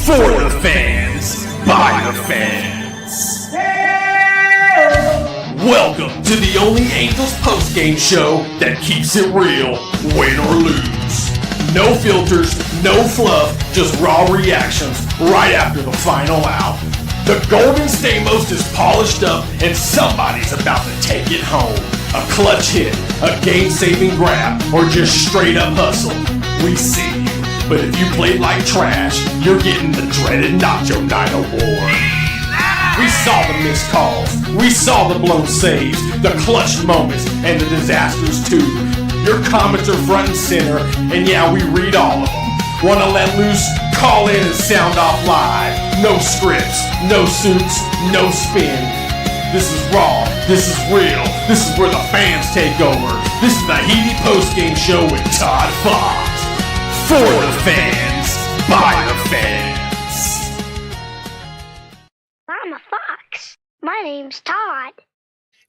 For the fans, by the fans. Welcome to the only Angels postgame show that keeps it real, win or lose. No filters, no fluff, just raw reactions right after the final out. The Golden Stamos is polished up and somebody's about to take it home. A clutch hit, a game-saving grab, or just straight up hustle. We see you. But if you played like trash, you're getting the dreaded Nacho Night Award. We saw the missed calls, we saw the blown saves, the clutch moments, and the disasters too. Your comments are front and center, and yeah, we read all of them. Wanna let loose? Call in and sound off live. No scripts, no suits, no spin. This is raw, this is real, this is where the fans take over. This is the Heedy Postgame Show with Todd Fox. For the fans, by the fans. I'm a fox. My name's Todd.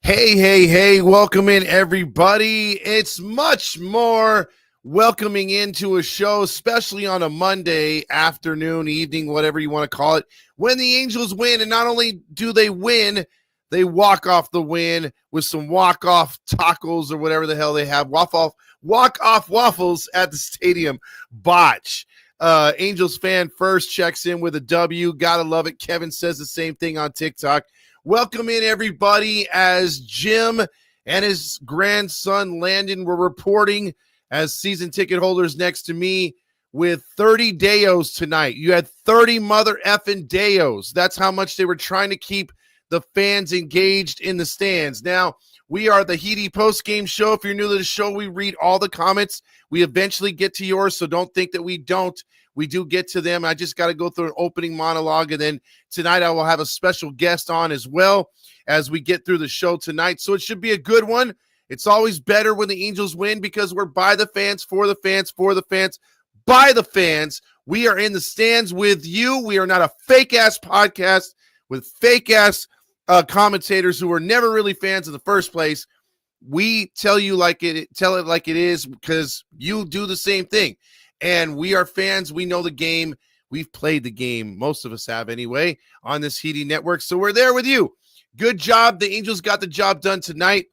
Hey, welcome in everybody. It's much more welcoming into a show, especially on a Monday afternoon, evening, whatever you want to call it, when the Angels win. And not only do they win, they walk off the win with some walk-off tacos or whatever the hell they have. Walk-off waffles at the stadium. Botch. Angels fan first checks in with a W. Gotta love it. Kevin says the same thing on TikTok. Welcome in, everybody, as Jim and his grandson Landon were reporting as season ticket holders next to me with 30 Deos tonight. You had 30 mother effing Deos. That's how much they were trying to keep the fans engaged in the stands. Now, we are the Heedy Postgame Show. If you're new to the show, we read all the comments. We eventually get to yours, so don't think that we don't. We do get to them. I just got to go through an opening monologue, and then tonight I will have a special guest on as well as we get through the show tonight. So it should be a good one. It's always better when the Angels win because we're by the fans, for the fans, for the fans, by the fans. We are in the stands with you. We are not a fake-ass podcast with fake-ass commentators who were never really fans in the first place. We tell it like it is because you do the same thing. And we are fans. We know the game. We've played the game. Most of us have anyway on this Heedy network. So we're there with you. Good job. The Angels got the job done tonight.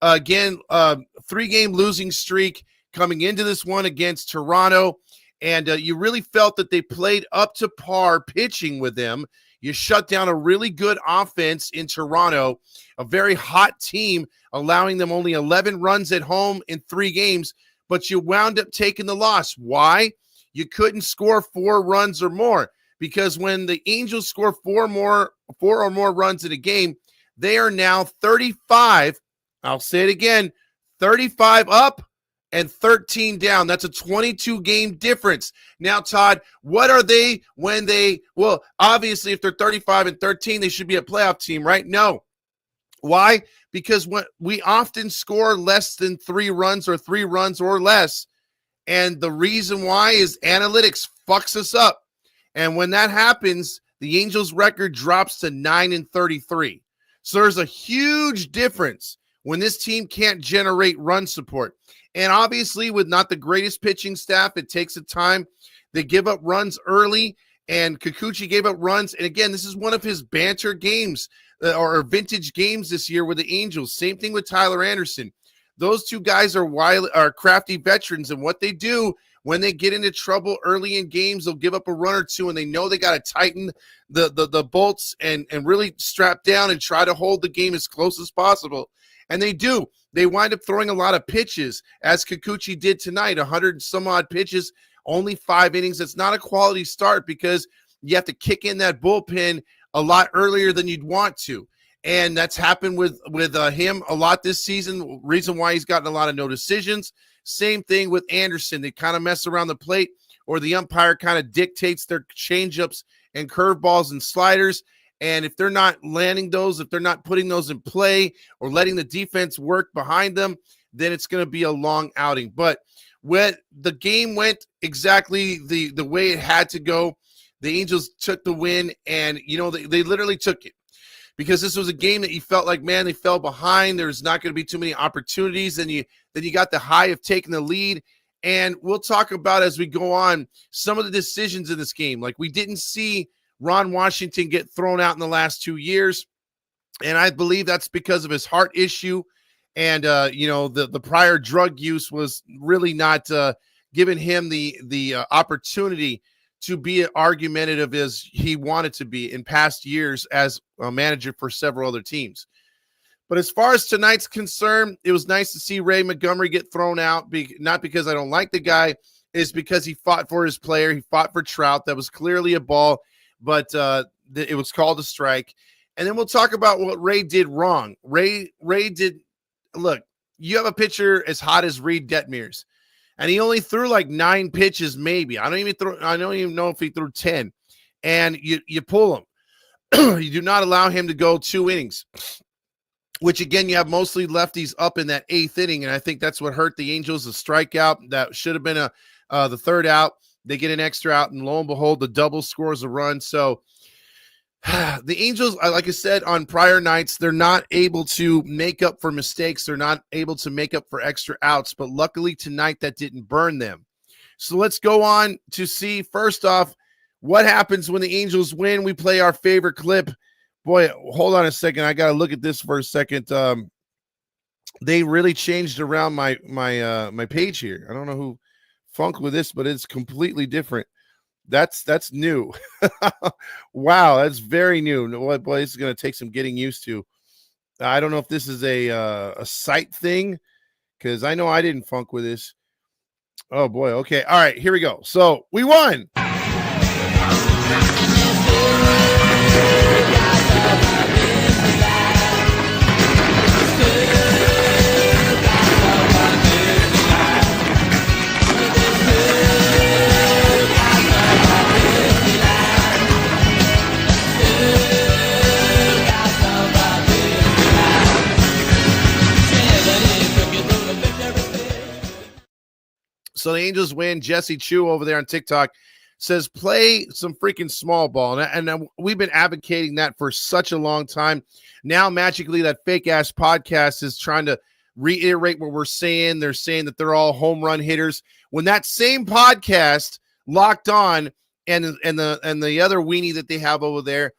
Again, 3-game losing streak coming into this one against Toronto. And you really felt that they played up to par pitching with them. You shut down a really good offense in Toronto, a very hot team, allowing them only 11 runs at home in 3 games, but you wound up taking the loss. Why? You couldn't score 4 runs or more, because when the Angels score 4 or more runs in a game, they are now 35. I'll say it again, 35 up and 13 down. That's a 22-game difference. Now, Todd, what are they when they – well, obviously, if they're 35 and 13, they should be a playoff team, right? No. Why? Because we often score less than 3 runs or 3 runs or less, and the reason why is analytics fucks us up. And when that happens, the Angels' record drops to 9-33. So there's a huge difference when this team can't generate run support. And obviously, with not the greatest pitching staff, it takes a time. They give up runs early, and Kikuchi gave up runs. And again, this is one of his banter games or vintage games this year with the Angels. Same thing with Tyler Anderson. Those two guys are crafty veterans, and what they do when they get into trouble early in games, they'll give up a run or two, and they know they got to tighten the bolts and really strap down and try to hold the game as close as possible. And they do. They wind up throwing a lot of pitches, as Kikuchi did tonight, 100 and some odd pitches, only 5 innings. That's not a quality start because you have to kick in that bullpen a lot earlier than you'd want to. And that's happened with him a lot this season, reason why he's gotten a lot of no decisions. Same thing with Anderson. They kind of mess around the plate, or the umpire kind of dictates their changeups and curveballs and sliders. And if they're not landing those, if they're not putting those in play or letting the defense work behind them, then it's going to be a long outing. But when the game went exactly the way it had to go, the Angels took the win, and, they literally took it. Because this was a game that you felt like, man, they fell behind. There's not going to be too many opportunities. Then you got the high of taking the lead, And we'll talk about as we go on some of the decisions in this game. Like, we didn't see Ron Washington get thrown out in the last 2 years. And I believe that's because of his heart issue. And, the prior drug use was really not giving him the opportunity to be argumentative as he wanted to be in past years as a manager for several other teams. But as far as tonight's concerned, it was nice to see Ray Montgomery get thrown out. Not because I don't like the guy, it's because he fought for his player. He fought for Trout. That was clearly a ball, but it was called a strike. And then we'll talk about what Ray did wrong. Ray did – look, you have a pitcher as hot as Reed Detmers, and he only threw like 9 pitches maybe. I don't even know if he threw 10. And you pull him. You do not allow him to go 2 innings. Which, again, you have mostly lefties up in that 8th inning, and I think that's what hurt the Angels, a strikeout. That should have been the 3rd out. They get an extra out, and lo and behold, the double scores a run. So the Angels, like I said on prior nights, they're not able to make up for mistakes. They're not able to make up for extra outs, but luckily tonight that didn't burn them. So let's go on to see, first off, what happens when the Angels win. We play our favorite clip. Boy, hold on a second. I got to look at this for a second. They really changed around my page here. I don't know who funked with this, but it's completely different. That's new. Wow, that's very new. Boy, this is going to take some getting used to. I don't know if this is a site thing, because I know I didn't funk with this. Oh, boy. Okay. All right, here we go. So we won. So the Angels win. Jesse Chu over there on TikTok says, play some freaking small ball. And we've been advocating that for such a long time. Now, magically, that fake-ass podcast is trying to reiterate what we're saying. They're saying that they're all home run hitters. When that same podcast, Locked On, and the other weenie that they have over there,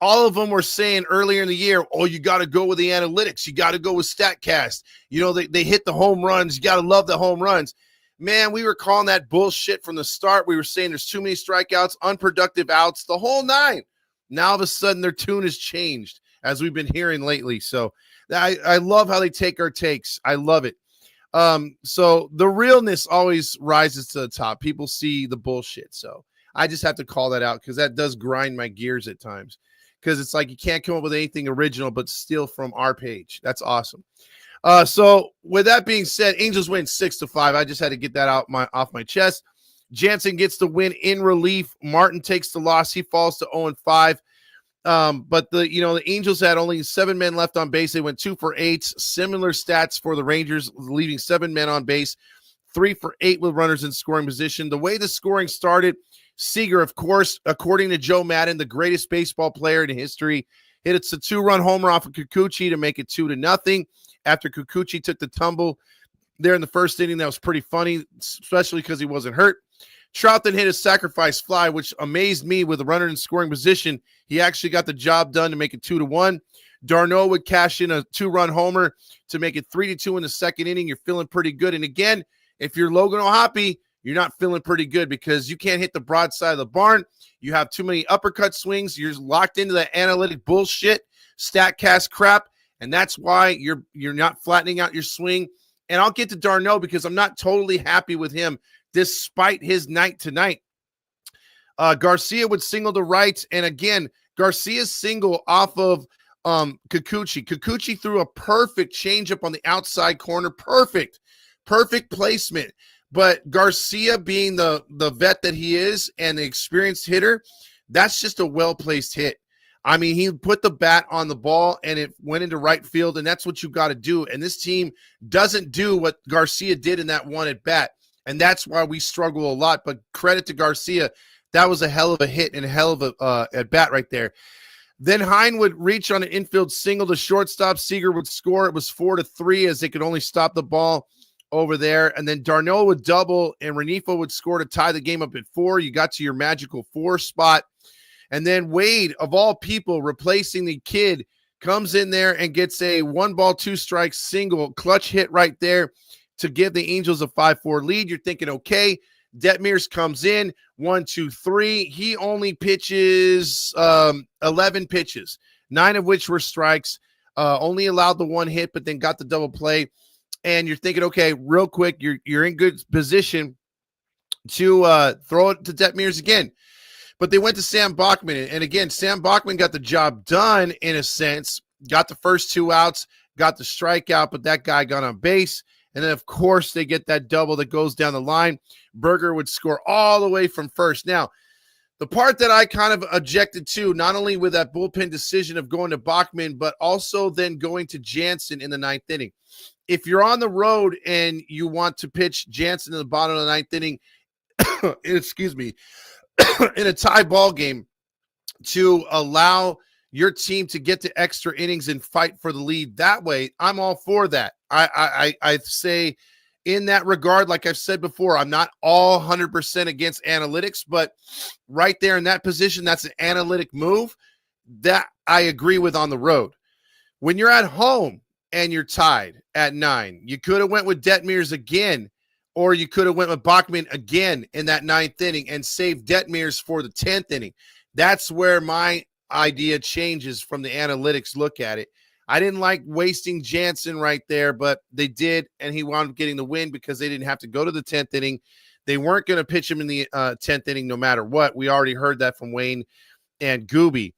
all of them were saying earlier in the year, oh, you got to go with the analytics. You got to go with StatCast. They hit the home runs. You got to love the home runs. Man, we were calling that bullshit from the start. We were saying there's too many strikeouts, unproductive outs, the whole 9. Now, all of a sudden, their tune has changed, as we've been hearing lately. So I love how they take our takes. I love it. So the realness always rises to the top. People see the bullshit. So I just have to call that out, because that does grind my gears at times. Because it's like you can't come up with anything original but steal from our page. That's awesome. So with that being said, Angels win 6-5. I just had to get that off my chest. Jansen gets the win in relief. Martin takes the loss. He falls to 0-5. But the Angels had only 7 men left on base. They went 2 for 8. Similar stats for the Rangers, leaving 7 men on base, 3 for 8 with runners in scoring position. The way the scoring started, Seager, of course, according to Joe Madden, the greatest baseball player in history, hit a 2-run homer off of Kikuchi to make it 2-0. After Kikuchi took the tumble there in the first inning, that was pretty funny, especially because he wasn't hurt. Trout then hit a sacrifice fly, which amazed me. With a runner in scoring position, he actually got the job done to make it 2-1. d'Arnaud would cash in a 2-run homer to make it 3-2 in the second inning. You're feeling pretty good. And again, if you're Logan O'Hoppe, you're not feeling pretty good, because you can't hit the broadside of the barn. You have too many uppercut swings. You're locked into that analytic bullshit, StatCast crap. And that's why you're not flattening out your swing. And I'll get to d'Arnaud, because I'm not totally happy with him despite his night tonight. Garcia would single to right. And again, Garcia's single off of Kikuchi. Kikuchi threw a perfect changeup on the outside corner. Perfect placement. But Garcia, being the vet that he is and the experienced hitter, that's just a well-placed hit. I mean, he put the bat on the ball and it went into right field, and that's what you got to do. And this team doesn't do what Garcia did in that one at bat, and that's why we struggle a lot. But credit to Garcia, that was a hell of a hit and a hell of a at bat right there. Then Hine would reach on an infield single to shortstop. Seager would score. It was 4-3, as they could only stop the ball over there. And then Darno would double and Renifo would score to tie the game up at 4. You got to your magical 4 spot. And then Wade, of all people, replacing the kid, comes in there and gets a 1 ball, 2 strikes single clutch hit right there to give the Angels a 5-4 lead. You're thinking, okay, Detmers comes in 1, 2, 3. He only pitches 11 pitches, 9 of which were strikes. Only allowed the 1 hit, but then got the double play. And you're thinking, okay, real quick, you're in good position to throw it to Detmers again. But they went to Sam Bachman. And again, Sam Bachman got the job done in a sense, got the first 2 outs, got the strikeout, but that guy got on base. And then, of course, they get that double that goes down the line. Berger would score all the way from first. Now, the part that I kind of objected to, not only with that bullpen decision of going to Bachman, but also then going to Jansen in the 9th inning. If you're on the road and you want to pitch Jansen in the bottom of the 9th inning, excuse me, in a tie ball game to allow your team to get to extra innings and fight for the lead that way, I'm all for that. I say in that regard, like I've said before, I'm not all 100% against analytics, but right there in that position, that's an analytic move that I agree with on the road. When you're at home and you're tied at 9, you could have went with Detmers again, or you could have went with Bachman again in that 9th inning and saved Detmers for the 10th inning. That's where my idea changes from the analytics look at it. I didn't like wasting Jansen right there, but they did, and he wound up getting the win because they didn't have to go to the 10th inning. They weren't going to pitch him in the 10th inning no matter what. We already heard that from Wayne and Gooby.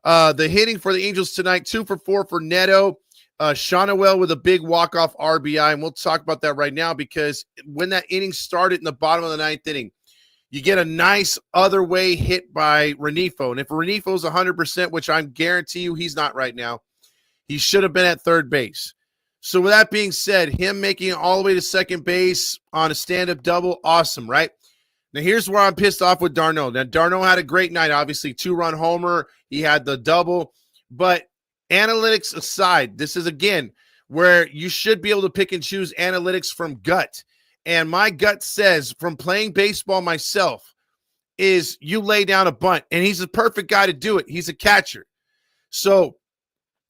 The hitting for the Angels tonight, 2 for 4 for Neto. Shonawell with a big walk-off RBI, and we'll talk about that right now because when that inning started in the bottom of the 9th inning, you get a nice other way hit by Renifo. And if Renifo's 100%, which I guarantee you he's not right now, he should have been at third base. So with that being said, him making it all the way to second base on a stand-up double, awesome, right? Now here's where I'm pissed off with Darno. Now Darno had a great night, obviously, 2-run homer. He had the double, but analytics aside, this is, again, where you should be able to pick and choose analytics from gut. And my gut says, from playing baseball myself, is you lay down a bunt. And he's the perfect guy to do it. He's a catcher. So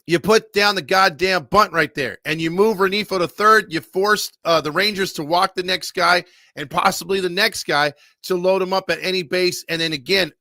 you put down the goddamn bunt right there. And you move Renifo to third. You force the Rangers to walk the next guy and possibly the next guy to load him up at any base. And then, again,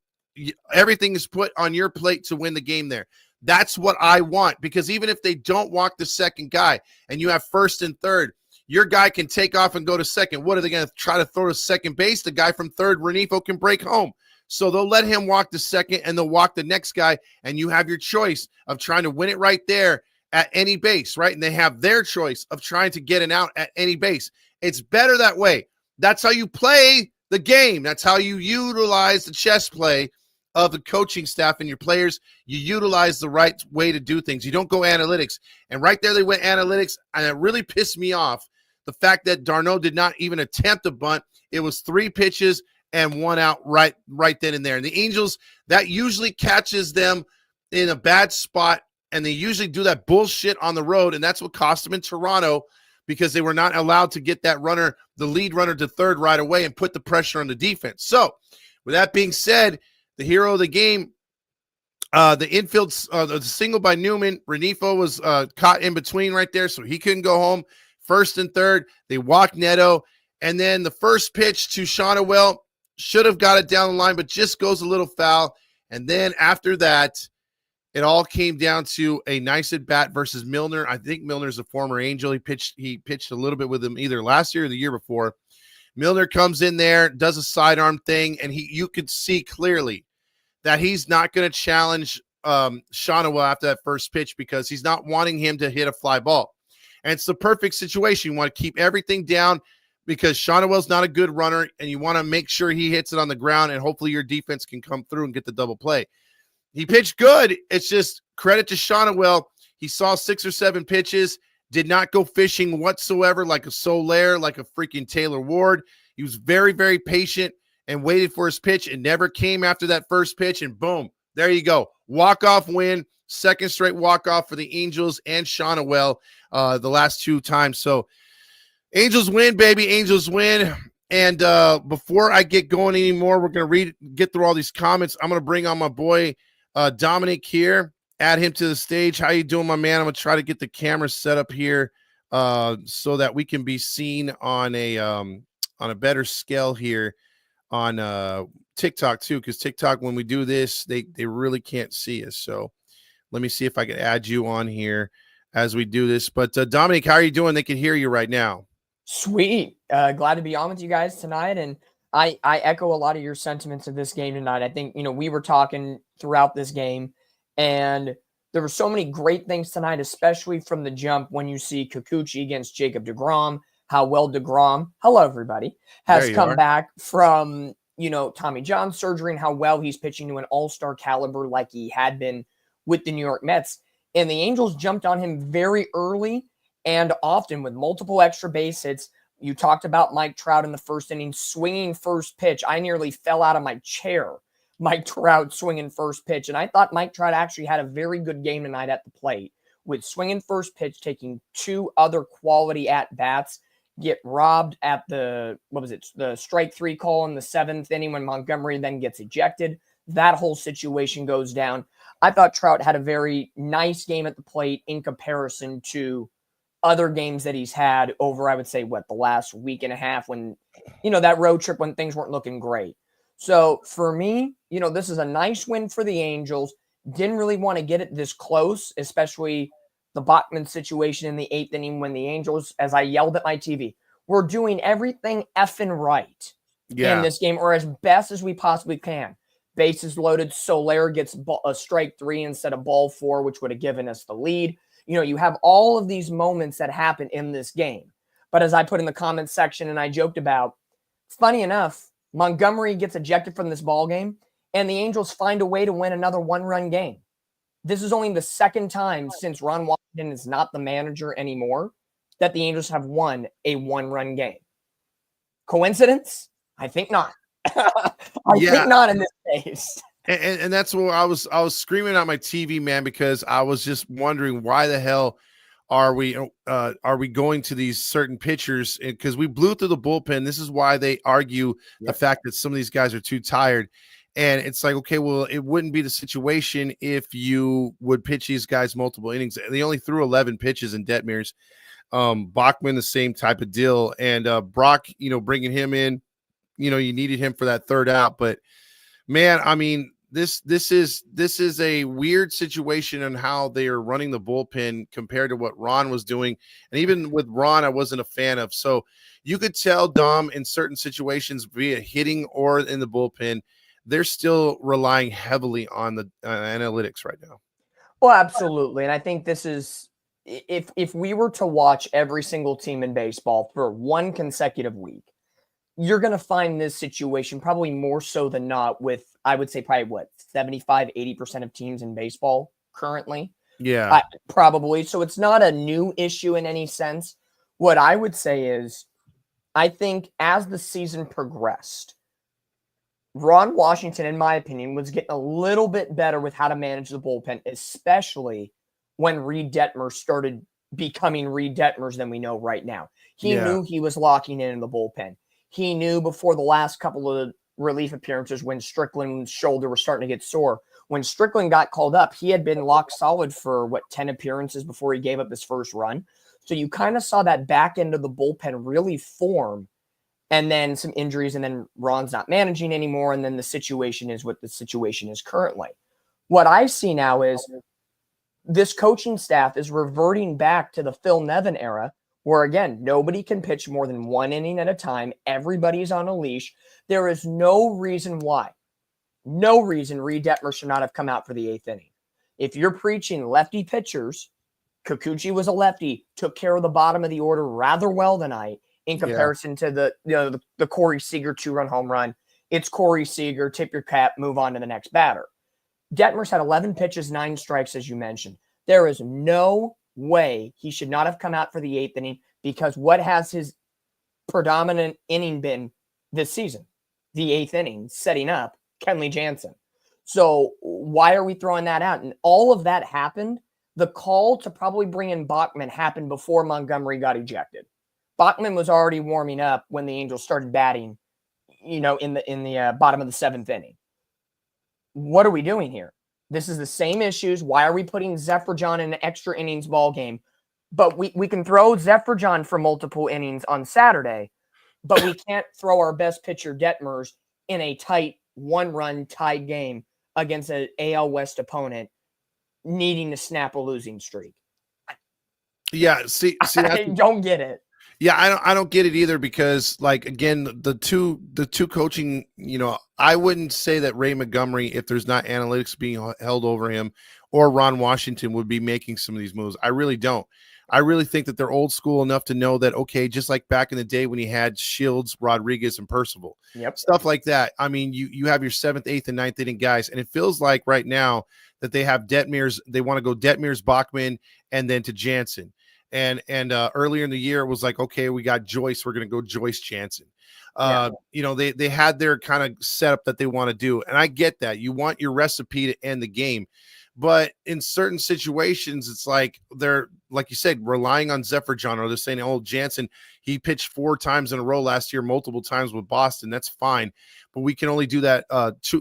everything is put on your plate to win the game there. That's what I want, because even if they don't walk the second guy and you have first and third, your guy can take off and go to second. What are they going to try to throw to second base? The guy from third, Renifo, can break home. So they'll let him walk the second and they'll walk the next guy, and you have your choice of trying to win it right there at any base, right? And they have their choice of trying to get an out at any base. It's better that way. That's how you play the game. That's how you utilize the chess play of the coaching staff and your players. You utilize the right way to do things. You don't go analytics. And right there they went analytics, and it really pissed me off, the fact that Darno did not even attempt a bunt. It was 3 pitches and 1 out right then and there. And the Angels, that usually catches them in a bad spot, and they usually do that bullshit on the road, and that's what cost them in Toronto, because they were not allowed to get that runner, the lead runner, to third right away and put the pressure on the defense. So with that being said, the hero of the game, the infield, the single by Newman, Renifo was caught in between right there, so he couldn't go home. First and third, they walked Neto, and then the first pitch to Shonawell should have got it down the line, but just goes a little foul. And then after that, it all came down to a nice at bat versus Milner. I think Milner's a former Angel. He pitched a little bit with him either last year or the year before. Milner comes in there, does a sidearm thing, and you could see clearly that he's not going to challenge Shonawell after that first pitch, because he's not wanting him to hit a fly ball. And it's the perfect situation. You want to keep everything down because Shonawell's not a good runner, and you want to make sure he hits it on the ground, and hopefully your defense can come through and get the double play. He pitched good. It's just credit to Shonawell. He saw 6 or 7 pitches, did not go fishing whatsoever like a Soler, like a freaking Taylor Ward. He was very, very patient and waited for his pitch. It never came after that first pitch, and boom, there you go. Walk-off win, second straight walk-off for the Angels and Shonawell the last 2 times. So Angels win, baby. Angels win. And before I get going anymore, we're going to get through all these comments. I'm going to bring on my boy Dominic here, add him to the stage. How you doing, my man? I'm going to try to get the camera set up here so that we can be seen on a better scale here on TikTok too, because TikTok, when we do this, they really can't see us. So let me see if I can add you on here as we do this. But Dominic, how are you doing? They can hear you right now. Sweet. Glad to be on with you guys tonight. And I echo a lot of your sentiments of this game tonight. I think, we were talking throughout this game, and there were so many great things tonight, especially from the jump when you see Kikuchi against Jacob deGrom, how well deGrom, hello everybody, has come back from, Tommy John surgery, and how well he's pitching to an all-star caliber like he had been with the New York Mets. And the Angels jumped on him very early and often with multiple extra base hits. You talked about Mike Trout in the first inning, swinging first pitch. I nearly fell out of my chair. Mike Trout swinging first pitch. And I thought Mike Trout actually had a very good game tonight at the plate with swinging first pitch, taking two other quality at-bats, get robbed at the strike three call in the seventh inning when Montgomery then gets ejected. That whole situation goes down. I thought Trout had a very nice game at the plate in comparison to other games that he's had over, I would say, the last week and a half when, that road trip when things weren't looking great. So for me, this is a nice win for the Angels. Didn't really want to get it this close, especially the Bachman situation in the eighth inning when the Angels, as I yelled at my TV, were doing everything effing right in this game, or as best as we possibly can. Bases loaded, Soler gets a strike three instead of ball four, which would have given us the lead. You have all of these moments that happen in this game. But as I put in the comments section and I joked about, funny enough, Montgomery gets ejected from this ball game, and the Angels find a way to win another one-run game. This is only the second time since Ron Washington is not the manager anymore that the Angels have won a one-run game. Coincidence? I think not. I think not in this case. And that's what I was screaming at my TV, man, because I was just wondering why the hell are we going to these certain pitchers, because we blew through the bullpen. This is why they argue the fact that some of these guys are too tired. And it's like, okay, well, it wouldn't be the situation if you would pitch these guys multiple innings. They only threw 11 pitches in Detmers. Bachman, the same type of deal. And Brock, bringing him in, you needed him for that third out. But man, I mean, this is a weird situation on how they are running the bullpen compared to what Ron was doing. And even with Ron, I wasn't a fan of. So you could tell, Dom, in certain situations, be it hitting or in the bullpen, they're still relying heavily on the analytics right now. Well, absolutely. And I think this is, if we were to watch every single team in baseball for one consecutive week, you're going to find this situation probably more so than not with, I would say, probably 75, 80% of teams in baseball currently. Yeah. Probably. So it's not a new issue in any sense. What I would say is, I think as the season progressed, Ron Washington, in my opinion, was getting a little bit better with how to manage the bullpen, especially when Reed Detmers started becoming Reed Detmers than we know right now. He knew he was locking in the bullpen. He knew before the last couple of relief appearances when Strickland's shoulder was starting to get sore. When Strickland got called up, he had been locked solid for 10 appearances before he gave up his first run. So you kind of saw that back end of the bullpen really form, and then some injuries, and then Ron's not managing anymore, and then the situation is what the situation is currently. What I see now is this coaching staff is reverting back to the Phil Nevin era, where, again, nobody can pitch more than one inning at a time. Everybody's on a leash. There is no reason Reed Detmers should not have come out for the eighth inning. If you're preaching lefty pitchers, Kikuchi was a lefty, took care of the bottom of the order rather well tonight in comparison to the Corey Seager 2-run home run. It's Corey Seager, tip your cap, move on to the next batter. Detmers had 11 pitches, 9 strikes, as you mentioned. There is no way he should not have come out for the eighth inning, because what has his predominant inning been this season? The eighth inning, setting up Kenley Jansen. So why are we throwing that out? And all of that happened. The call to probably bring in Bachman happened before Montgomery got ejected. Bachman was already warming up when the Angels started batting, in the bottom of the 7th inning. What are we doing here? This is the same issues. Why are we putting Zephyr John in an extra innings ball game? But we can throw Zephyr John for multiple innings on Saturday, but we can't throw our best pitcher Detmers in a tight 1-run tied game against an AL West opponent needing to snap a losing streak. Yeah, see, I don't get it. Yeah, I don't get it either because, like, again, the two coaching, I wouldn't say that Ray Montgomery, if there's not analytics being held over him, or Ron Washington would be making some of these moves. I really don't. I really think that they're old school enough to know that, okay, just like back in the day when he had Shields, Rodriguez, and Percival, stuff like that. I mean, you have your 7th, 8th, and 9th inning guys, and it feels like right now that they have Detmers. They want to go Detmers, Bachman, and then to Jansen. And earlier in the year, it was like, okay, we got Joyce. We're going to go Joyce Jansen. They had their kind of setup that they want to do. And I get that. You want your recipe to end the game. But in certain situations, it's like they're, like you said, relying on Zephyr John, or they're saying, oh, Jansen, he pitched 4 times in a row last year, multiple times with Boston. That's fine. But we can only do that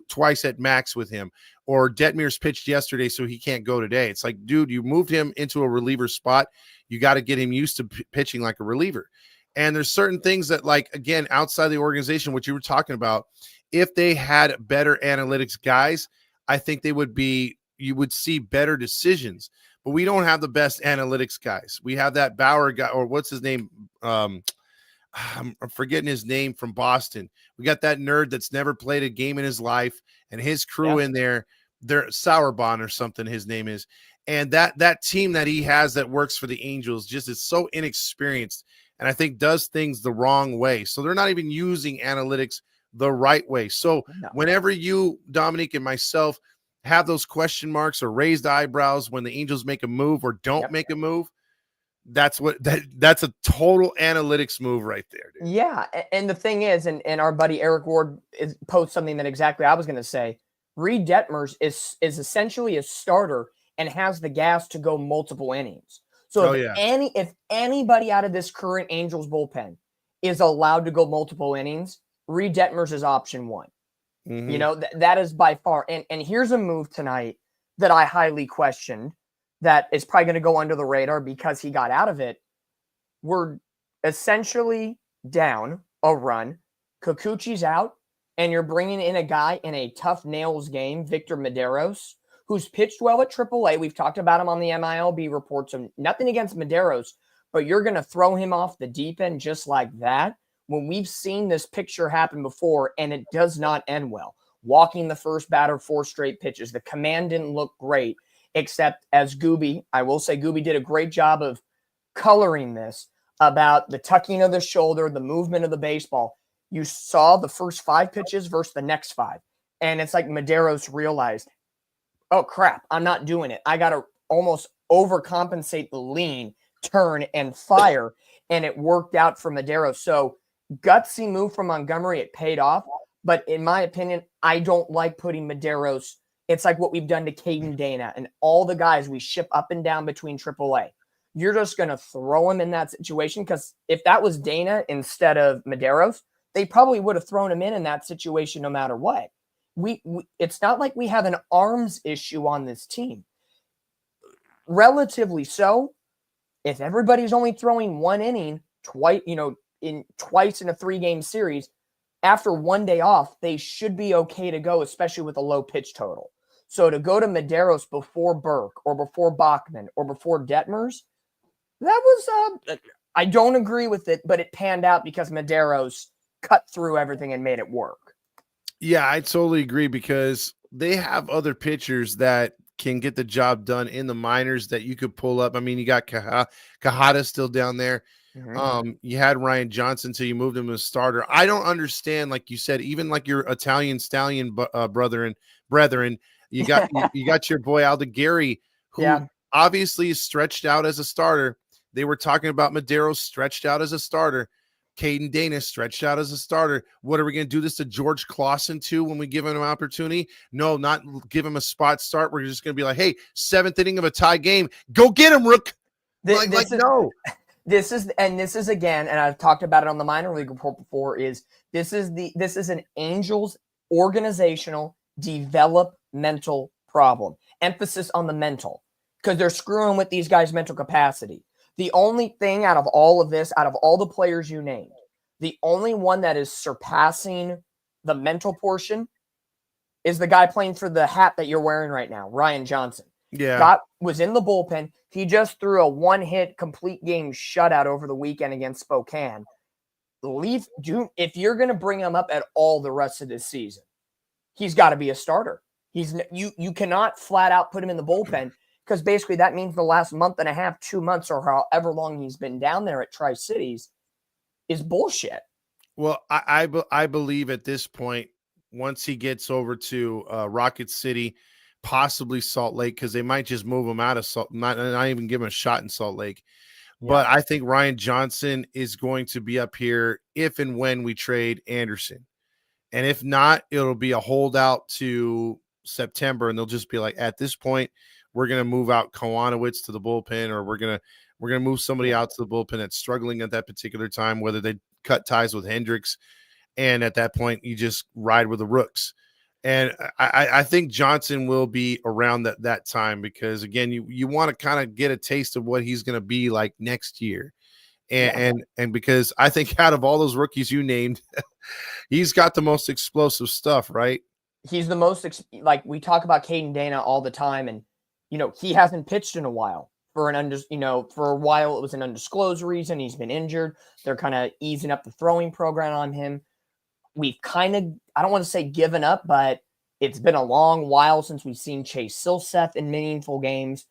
twice at max with him. Or Detmers pitched yesterday, so he can't go today. It's like, dude, you moved him into a reliever spot. You got to get him used to pitching like a reliever. And there's certain things that, like, again, outside the organization, what you were talking about, if they had better analytics guys, I think you would see better decisions. But we don't have the best analytics guys. We have that Bauer guy, or what's his name? I'm forgetting his name, from Boston. We got that nerd that's never played a game in his life, and his crew in there. They're Sauerbach or something, his name is. And that team that he has that works for the Angels just is so inexperienced, and I think does things the wrong way. So they're not even using analytics the right way. So whenever you, Dominique, and myself have those question marks or raised eyebrows when the Angels make a move or don't make a move, that's a total analytics move right there, dude. Yeah, and the thing is, and our buddy Eric Ward posts something that exactly I was going to say. Reed Detmers is essentially a starter and has the gas to go multiple innings. So if anybody out of this current Angels bullpen is allowed to go multiple innings, Reed Detmers is option 1. Mm-hmm. That is by far. And here's a move tonight that I highly questioned that is probably going to go under the radar because he got out of it. We're essentially down a run. Kikuchi's out, and you're bringing in a guy in a tough nails game, Victor Medeiros, who's pitched well at AAA. We've talked about him on the MILB report, so nothing against Medeiros, but you're going to throw him off the deep end just like that when we've seen this picture happen before, and it does not end well. Walking the first batter 4 straight pitches. The command didn't look great, except as Gooby, I will say Gooby did a great job of coloring this about the tucking of the shoulder, the movement of the baseball. You saw the first 5 pitches versus the next 5. And it's like Medeiros realized, oh, crap, I'm not doing it. I got to almost overcompensate the lean, turn, and fire. And it worked out for Medeiros. So gutsy move from Montgomery. It paid off. But in my opinion, I don't like putting Medeiros. It's like what we've done to Caden Dana and all the guys we ship up and down between AAA. You're just going to throw him in that situation because if that was Dana instead of Medeiros, they probably would have thrown him in that situation no matter what. It's not like we have an arms issue on this team. Relatively so, if everybody's only throwing 1 inning twice in a 3-game series, after 1 day off, they should be okay to go, especially with a low pitch total. So to go to Medeiros before Burke or before Bachman or before Detmers, that was I don't agree with it, but it panned out because Medeiros cut through everything and made it work. Yeah, I totally agree because they have other pitchers that can get the job done in the minors that you could pull up. I mean, you got Kahada still down there. Mm-hmm. You had Ryan Johnson, so you moved him as starter. I don't understand, like you said, even like your Italian stallion brethren, you got you got your boy Aldegari, who obviously is stretched out as a starter. They were talking about Medeiros stretched out as a starter. Caden Dana stretched out as a starter. What are we going to do this to George Clausen too when we give him an opportunity? No, not give him a spot start. We're just going to be like, hey, 7th inning of a tie game. Go get him, Rook. No. This is again, and I've talked about it on the minor league report before, this is an Angels organizational developmental problem. Emphasis on the mental, because they're screwing with these guys' mental capacity. The only thing out of all of this, out of all the players you named, the only one that is surpassing the mental portion is the guy playing for the hat that you're wearing right now, Ryan Johnson. Yeah. Was in the bullpen. He just threw a one-hit complete game shutout over the weekend against Spokane. If you're going to bring him up at all the rest of this season, he's got to be a starter. You cannot flat out put him in the bullpen, because basically that means the last month and a half, 2 months, or however long he's been down there at Tri-Cities is bullshit. Well, I believe at this point, once he gets over to Rocket City, possibly Salt Lake, because they might just move him out of not even give him a shot in Salt Lake. Yeah. But I think Ryan Johnson is going to be up here if and when we trade Anderson. And if not, it'll be a holdout to September, and they'll just be like, at this point, we're going to move out Kowanowitz to the bullpen, or we're going to move somebody out to the bullpen that's struggling at that particular time, whether they cut ties with Hendricks. And at that point, you just ride with the rooks. And I think Johnson will be around that time, because, again, you want to kind of get a taste of what he's going to be like next year. And because I think out of all those rookies you named, he's got the most explosive stuff, right? He's the most like we talk about Caden Dana all the time, and he hasn't pitched in a while for a while. It was an undisclosed reason. He's been injured. They're kind of easing up the throwing program on him. We've kind of, I don't want to say given up, but it's been a long while since we've seen Chase Silseth in meaningful games.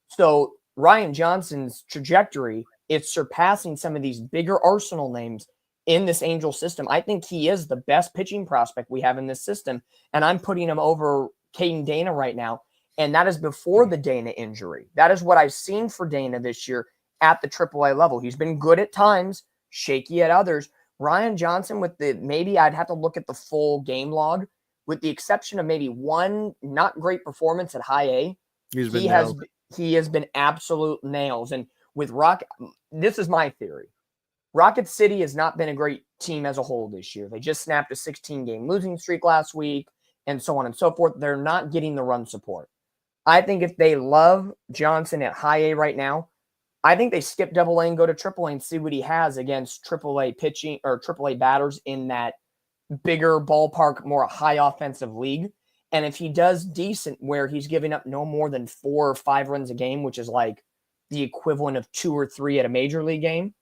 So Ryan Johnson's trajectory, it's surpassing some of these bigger Arsenal names in this Angel system. I think he is the best pitching prospect we have in this system, and I'm putting him over Caden Dana right now, and that is before the Dana injury. That is what I've seen for Dana this year at the AAA level. He's been good at times, shaky at others. Ryan Johnson, maybe I'd have to look at the full game log, with the exception of maybe one not great performance at high A. He has been absolute nails. And with this is my theory. Rocket City has not been a great team as a whole this year. They just snapped a 16-game losing streak last week, and so on and so forth. They're not getting the run support. I think if they love Johnson at high A right now, I think they skip AA and go to AAA and see what he has against AAA pitching or AAA batters in that bigger ballpark, more high offensive league. And if he does decent where he's giving up no more than 4 or 5 runs a game, which is like the equivalent of 2 or 3 at a major league game,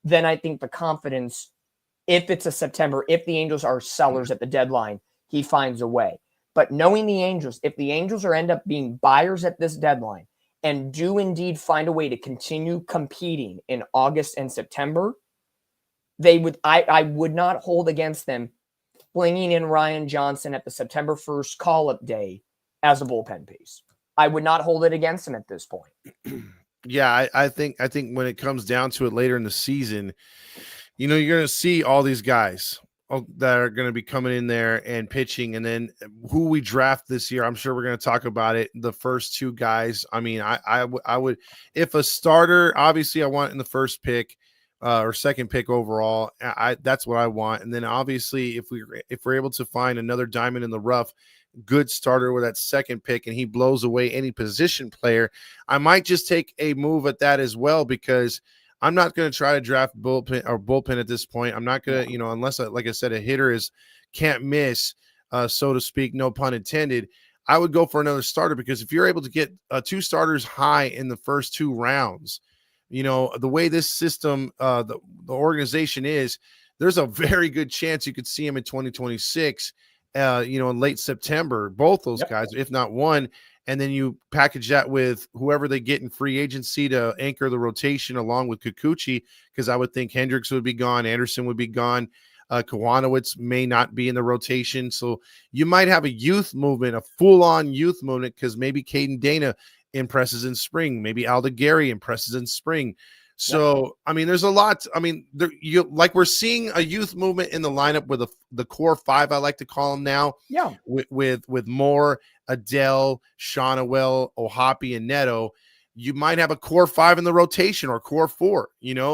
then I think the confidence, if it's a September, if the Angels are sellers at the deadline, he finds a way. But knowing the Angels, if the Angels end up being buyers at this deadline and do indeed find a way to continue competing in August and September, I would not hold against them flinging in Ryan Johnson at the September 1st call-up day as a bullpen piece. I would not hold it against him at this point. Yeah, I think when it comes down to it later in the season, you're going to see all these guys that are going to be coming in there and pitching, and then who we draft this year. I'm sure we're going to talk about it. The first 2 guys. I mean, I would, if a starter, obviously I want in the first pick or second pick overall. That's what I want. And then obviously if we're able to find another diamond in the rough, good starter with that second pick, and he blows away any position player, I might just take a move at that as well, because I'm not going to try to draft bullpen at this point. I'm not going to, unless, like I said, a hitter can't miss, so to speak, no pun intended. I would go for another starter, because if you're able to get 2 starters high in the first 2 rounds, the way this system, the organization is, there's a very good chance you could see him in 2026, in late September, both those guys, if not one. And then you package that with whoever they get in free agency to anchor the rotation along with Kikuchi, because I would think Hendricks would be gone, Anderson would be gone, Kowanowitz may not be in the rotation. So you might have a youth movement, a full-on youth movement, because maybe Caden Dana impresses in spring, maybe Alda Gary impresses in spring. So, I mean, there's a lot. I mean, we're seeing a youth movement in the lineup with the core 5, I like to call them now. Yeah. With Moore, Adele, Shonawell, Ohapi, and Neto. you might have a core 5 in the rotation or core 4,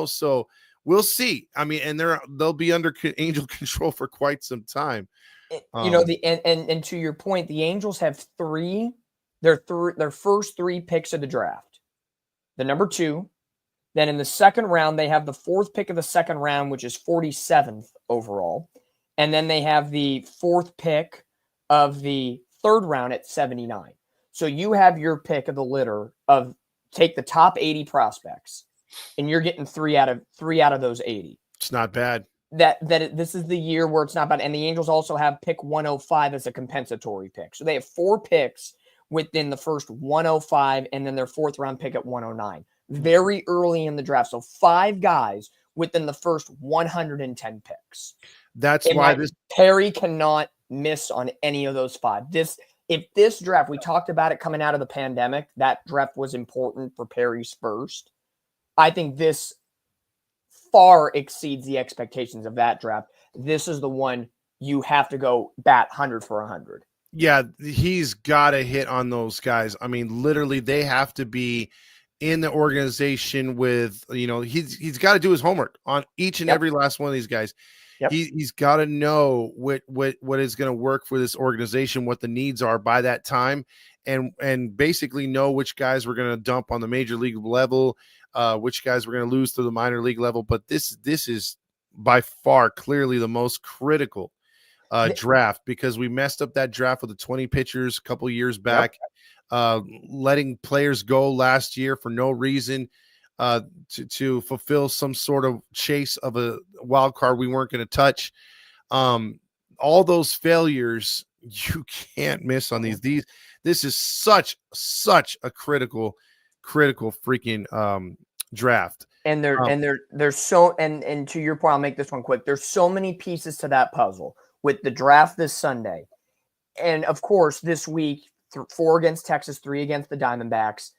so we'll see. I mean, and they'll be under Angel control for quite some time. And to your point, the Angels have their first 3 picks of the draft. The number 2, then in the second round, they have the 4th pick of the second round, which is 47th overall. And then they have the 4th pick of the third round at 79. So you have your pick of the litter of take the top 80 prospects, and you're getting 3 out of those 80. It's not bad. This is the year where it's not bad. And the Angels also have pick 105 as a compensatory pick. So they have 4 picks within the first 105 and then their 4th round pick at 109. Very early in the draft. So 5 guys within the first 110 picks. That's why Perry cannot miss on any of those 5. If this draft, we talked about it coming out of the pandemic, that draft was important for Perry's first. I think this far exceeds the expectations of that draft. This is the one you have to go bat 100 for 100. Yeah, he's got to hit on those guys. I mean, literally, they have to be in the organization with, he's got to do his homework on each and every last one of these guys. Yep. He's got to know what is going to work for this organization, what the needs are by that time, and basically know which guys we're going to dump on the major league level, which guys we're going to lose to the minor league level. But this is by far clearly the most critical draft, because we messed up that draft with the 20 pitchers a couple years back, letting players go last year for no reason. To fulfill some sort of chase of a wild card we weren't going to touch. All those failures, you can't miss on these. This is such a critical freaking draft. And there's so and to your point, I'll make this one quick. There's so many pieces to that puzzle with the draft this Sunday. And of course, this week, 4 against Texas, 3 against the Diamondbacks.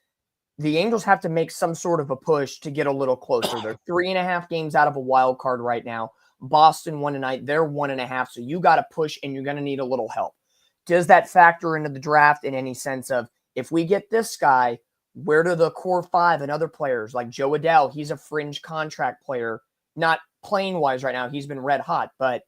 The Angels have to make some sort of a push to get a little closer. They're 3.5 games out of a wild card right now. Boston won tonight. They're 1.5. So you got to push, and you're going to need a little help. Does that factor into the draft in any sense of, if we get this guy, where do the core 5 and other players like Joe Adell? He's a fringe contract player, not playing wise right now. He's been red hot, but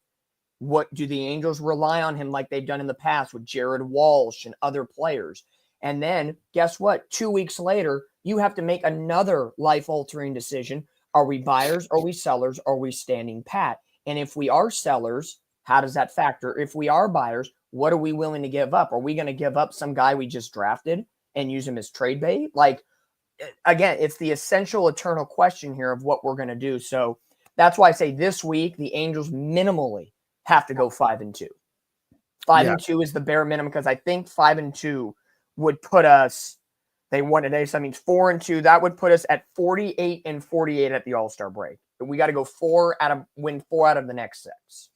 what do the Angels rely on him like they've done in the past with Jared Walsh and other players? And then guess what? 2 weeks later, you have to make another life-altering decision. Are we buyers? Are we sellers? Are we standing pat? And if we are sellers, how does that factor? If we are buyers, what are we willing to give up? Are we going to give up some guy we just drafted and use him as trade bait? Like, again, it's the essential eternal question here of what we're going to do. So that's why I say this week, the Angels minimally have to go 5-2. 5-2 is the bare minimum, because I think 5-2 would put us, they won today, so that means 4-2. That would put us at 48-48 at the All-Star break. We got to go win 4 out of the next 6.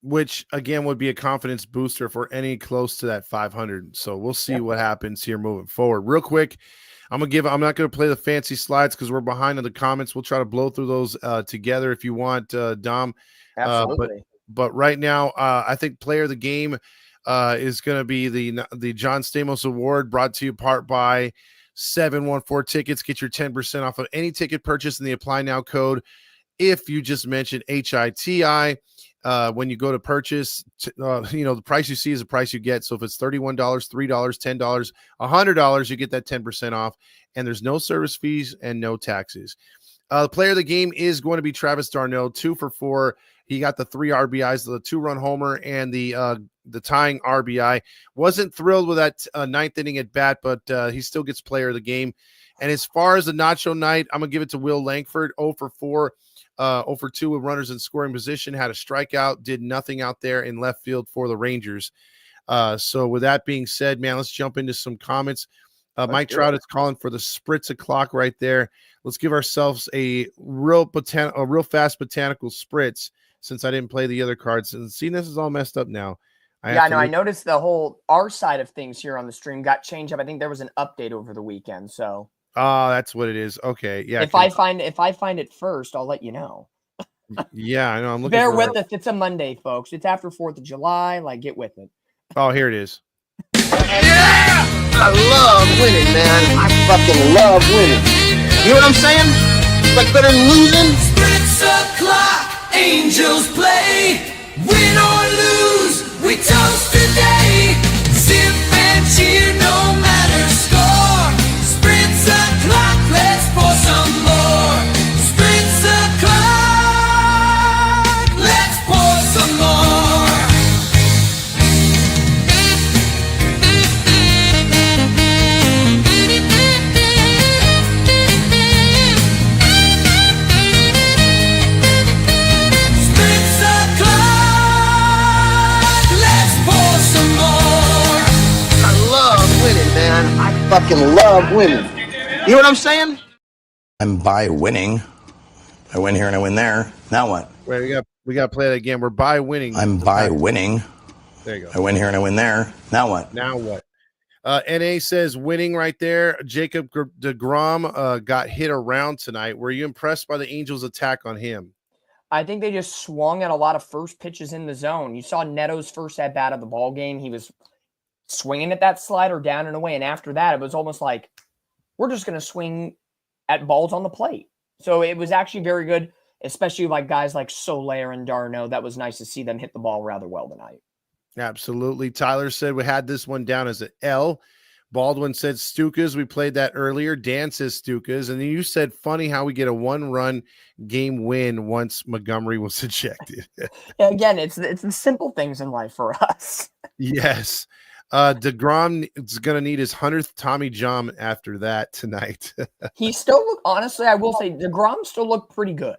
Which again would be a confidence booster for any close to that 500. So we'll see what happens here moving forward. Real quick, I'm not going to play the fancy slides because we're behind in the comments. We'll try to blow through those together if you want, Dom. Absolutely. But right now, I think player of the game is going to be the John Stamos Award, brought to you part by 714 Tickets. Get your 10% off of any ticket purchase in the Apply Now code if you just mention HITI. When you go to purchase, the price you see is the price you get. So if it's $31, $3, $10, $100, you get that 10% off, and there's no service fees and no taxes. The player of the game is going to be Travis d'Arnaud, 2 for 4. He got the 3 RBIs, the 2-run homer, and the tying RBI. Wasn't thrilled with that 9th inning at bat, but he still gets player of the game. And as far as the Nacho night, I'm going to give it to Will Langford, 0 for 4. 0 for 2 with runners in scoring position, had a strikeout, did nothing out there in left field for the Rangers. So with that being said, man, let's jump into some comments. Mike Trout is calling for the spritz o'clock right there. Let's give ourselves a real fast botanical spritz, since I didn't play the other cards. And see, this is all messed up now. I noticed the whole our side of things here on the stream got changed up. I think there was an update over the weekend. So that's what it is. Okay, yeah. If I find it first, I'll let you know. Yeah, I know. I'm looking. Bear with us. It's a Monday, folks. It's after 4th of July. Like, get with it. Oh, here it is. Yeah! I love winning, man. fucking love winning. You know what I'm saying? Like better than losing. Spritz o'clock, Angels play. Win or lose, we toast today. Sip and cheer, no matter score. Spritz o'clock, let's pour some more. Spritz o'clock, let's pour some more. Spritz o'clock, let's pour some more. I love winning, man. I fucking love winning. You know what I'm saying? I'm by winning. I win here and I win there. Now what? Wait, we got to play it again. We're by winning. I'm by winning. There you I go. win here and I win there. Now what? Now what? NA says winning right there. Jacob DeGrom got hit around tonight. Were you impressed by the Angels' attack on him? I think they just swung at a lot of first pitches in the zone. You saw Neto's first at bat of the ball game. He was swinging at that slider down and away. And after that, it was almost like, we're just going to swing at balls on the plate. So it was actually very good, especially like guys like Soler and Darno. That was nice to see them hit the ball rather well tonight. Absolutely. Tyler said we had this one down as an L. Baldwin said Stukas. We played that earlier. Dan says Stukas. And then you said funny how we get a 1-run game win once Montgomery was ejected. Yeah, again, it's the simple things in life for us. Yes. DeGrom is going to need his 100th Tommy John after that tonight. He still look, honestly, I will say DeGrom still looked pretty good.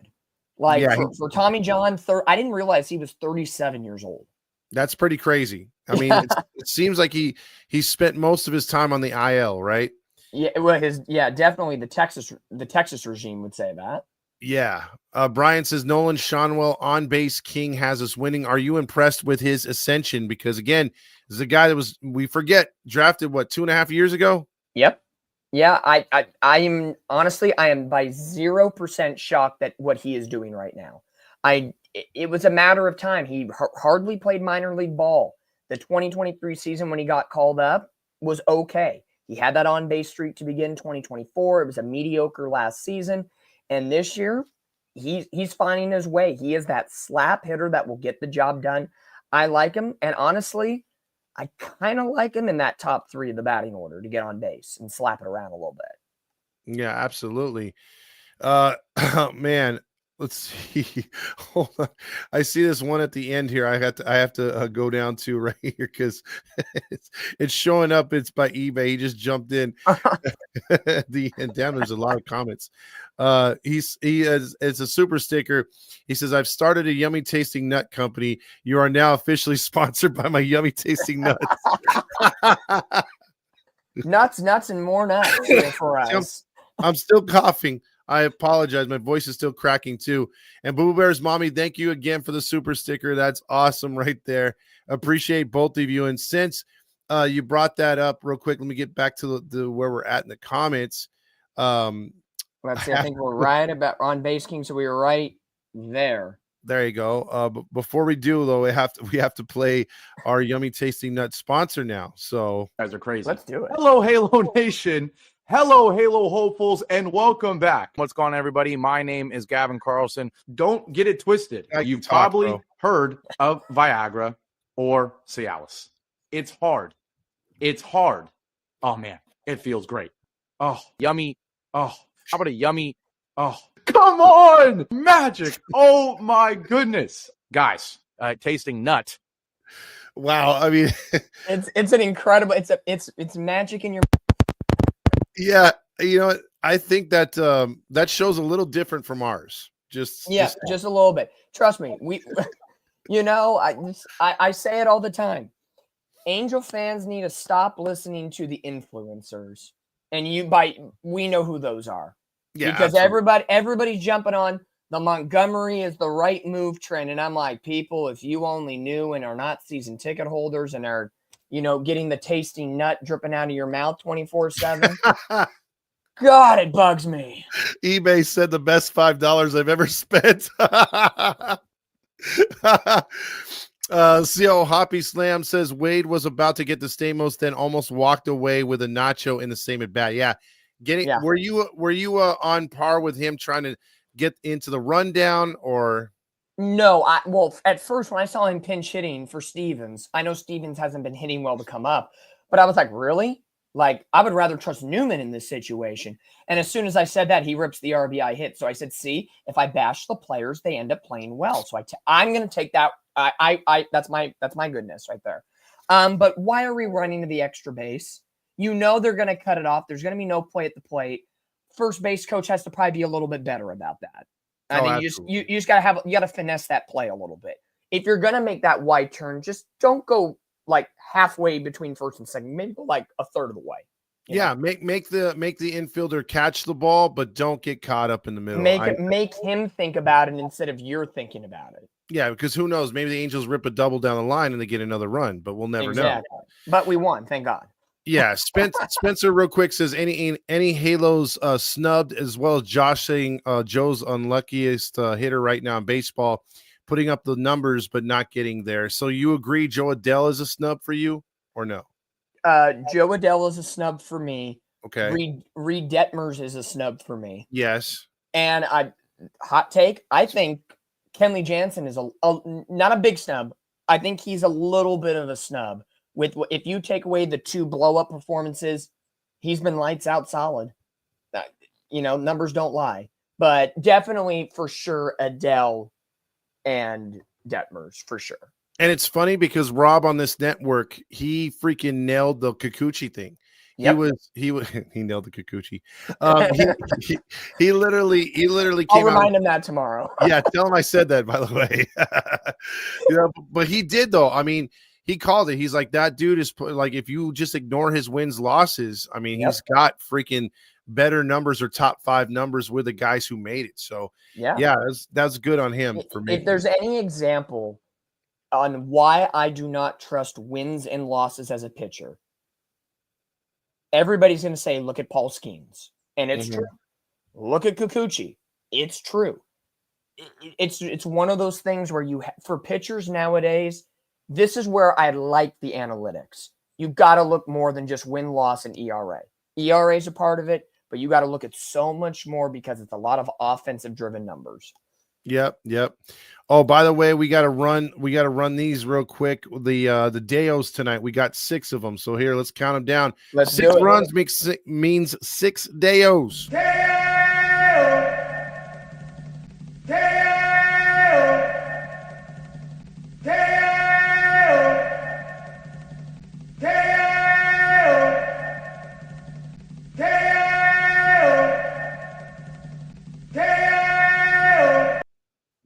Like Yeah, for Tommy John, I didn't realize he was 37 years old. That's pretty crazy. I mean, it seems like he spent most of his time on the IL, right? Yeah, well, definitely the Texas regime would say that. Yeah. Brian says Nolan Schanuel on base king has us winning. Are you impressed with his ascension? Because again, this is a guy that was, we forget, drafted 2.5 years ago. Yep. Yeah, I am honestly, I am by 0% shocked at what he is doing right now. It was a matter of time. He hardly played minor league ball. The 2023 season when he got called up was okay. He had that on base streak to begin 2024. It was a mediocre last season. And this year, he's finding his way. He is that slap hitter that will get the job done. I like him. And honestly, I kind of like him in that top 3 of the batting order to get on base and slap it around a little bit. Yeah, absolutely. Man, let's see. Hold on. I see this one at the end here. I have to go down to right here because it's showing up. It's by eBay. He just jumped in at the end. Down there's a lot of comments. It's a super sticker. He says, I've started a yummy tasting nut company. You are now officially sponsored by my yummy tasting nuts. nuts and more nuts for us. I'm still coughing. I apologize. My voice is still cracking too. And Boo Bear's mommy, thank you again for the super sticker. That's awesome right there. Appreciate both of you. And since you brought that up real quick, let me get back to the where we're at in the comments. Let's see. I think we're right about on base king. So we were right there. There you go. But before we do, though, we have to play our yummy tasting nut sponsor now. So You guys are crazy. Let's do it. Hello, Halo Nation. Hello, Halo hopefuls, and welcome back. What's going on, everybody? My name is Gavin Carlson. Don't get it twisted. You've probably heard of Viagra or Cialis. It's hard. It's hard. Oh, man. It feels great. Oh, yummy. Oh, how about a yummy? Oh, come on. Magic. Oh, my goodness. Guys, tasting nut. wow. I mean, it's an incredible. It's magic in your. yeah. You know, I think that that show's a little different from ours. Just a little bit. Trust me. I say it all the time. Angel fans need to stop listening to the influencers, and we know who those are. Yeah, because absolutely. everybody's jumping on the Montgomery is the right move trend, and I'm like, people, if you only knew and are not season ticket holders and are, getting the tasting nut dripping out of your mouth 24/7. God, it bugs me. eBay said the best $5 I've ever spent. CO Hoppy Slam says Wade was about to get the Stamos, then almost walked away with a nacho in the same at bat. Yeah, Were you on par with him trying to get into the rundown or? No, at first when I saw him pinch hitting for Stevens, I know Stevens hasn't been hitting well to come up, but I was like, really? Like, I would rather trust Newman in this situation. And as soon as I said that, he rips the RBI hit. So I said, see, if I bash the players, they end up playing well. So I'm going to take that. That's my goodness right there. But why are we running to the extra base? You know they're going to cut it off. There's going to be no play at the plate. First base coach has to probably be a little bit better about that. I mean, you just got to finesse that play a little bit. If you're going to make that wide turn, just don't go like halfway between first and second, maybe go like a third of the way. Yeah, make the infielder catch the ball, but don't get caught up in the middle. Make him think about it instead of you're thinking about it. Yeah, because who knows? Maybe the Angels rip a double down the line and they get another run, but we'll never know. But we won, thank God. Yeah, Spencer real quick says any Halos snubbed, as well as Josh saying Joe's unluckiest hitter right now in baseball, putting up the numbers but not getting there. So you agree Jo Adell is a snub for you or no? Jo Adell is a snub for me. Okay. Reed Detmers is a snub for me. Yes. And hot take, I think Kenley Jansen is a not a big snub. I think he's a little bit of a snub. If you take away the 2 blow-up performances, he's been lights out solid. Numbers don't lie. But definitely, for sure, Adell and Detmers, for sure. And it's funny because Rob on this network, he freaking nailed the Kikuchi thing. Yep. He nailed the Kikuchi. He literally came I'll remind him that tomorrow. Yeah, tell him I said that, by the way. But he did, though. I mean, he called it. He's like, that dude is like, if you just ignore his wins, losses, I mean, he's got freaking better numbers or top 5 numbers with the guys who made it. So yeah, that's good on him for me. If there's any example on why I do not trust wins and losses as a pitcher, everybody's going to say, look at Paul Skeens. And it's true. Look at Kikuchi. It's true. It's one of those things where for pitchers nowadays, this is where I like the analytics. You've got to look more than just win-loss and ERA. ERA is a part of it, but you got to look at so much more because it's a lot of offensive-driven numbers. Yep. Oh, by the way, we got to run these real quick. The Deos tonight, we got 6 of them. So here, let's count them down. 6 runs means 6 Deos.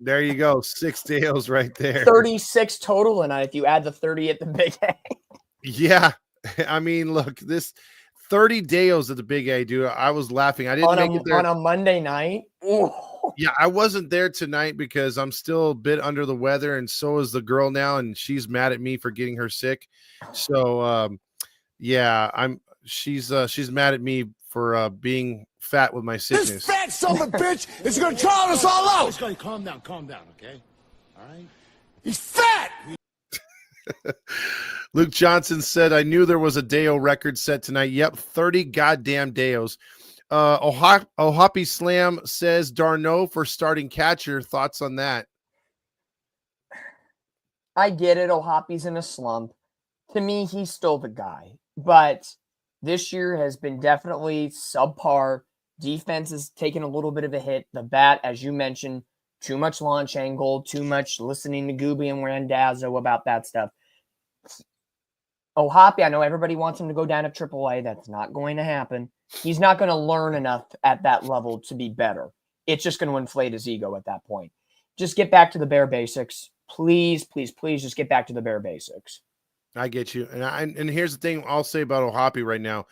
There you go. 6 Deos right there. 36 total tonight if you add the 30 at the Big A. Yeah. I mean, look, this 30 Deos at the Big A, dude. I was laughing. I didn't make it there. On a Monday night? Ooh. Yeah, I wasn't there tonight because I'm still a bit under the weather, and so is the girl now, and she's mad at me for getting her sick. So, yeah, she's mad at me for being fat with my sickness. This fat son of a bitch is going to drown us all out. Just calm down, okay? All right? He's fat. Luke Johnson said, I knew there was a Deo record set tonight. Yep, 30 goddamn Deos. Ohapi Slam says Darno for starting catcher. Thoughts on that? I get it. Ohapi's in a slump. To me, he's still the guy. But this year has been definitely subpar. Defense is taking a little bit of a hit. The bat, as you mentioned, too much launch angle, too much listening to Gooby and Randazzo about that stuff. Ohapi, I know everybody wants him to go down to AAA. That's not going to happen. He's not going to learn enough at that level to be better. It's just going to inflate his ego at that point. Just get back to the bare basics. Please, please, please just get back to the bare basics. I get you. And here's the thing I'll say about Ohapi right now.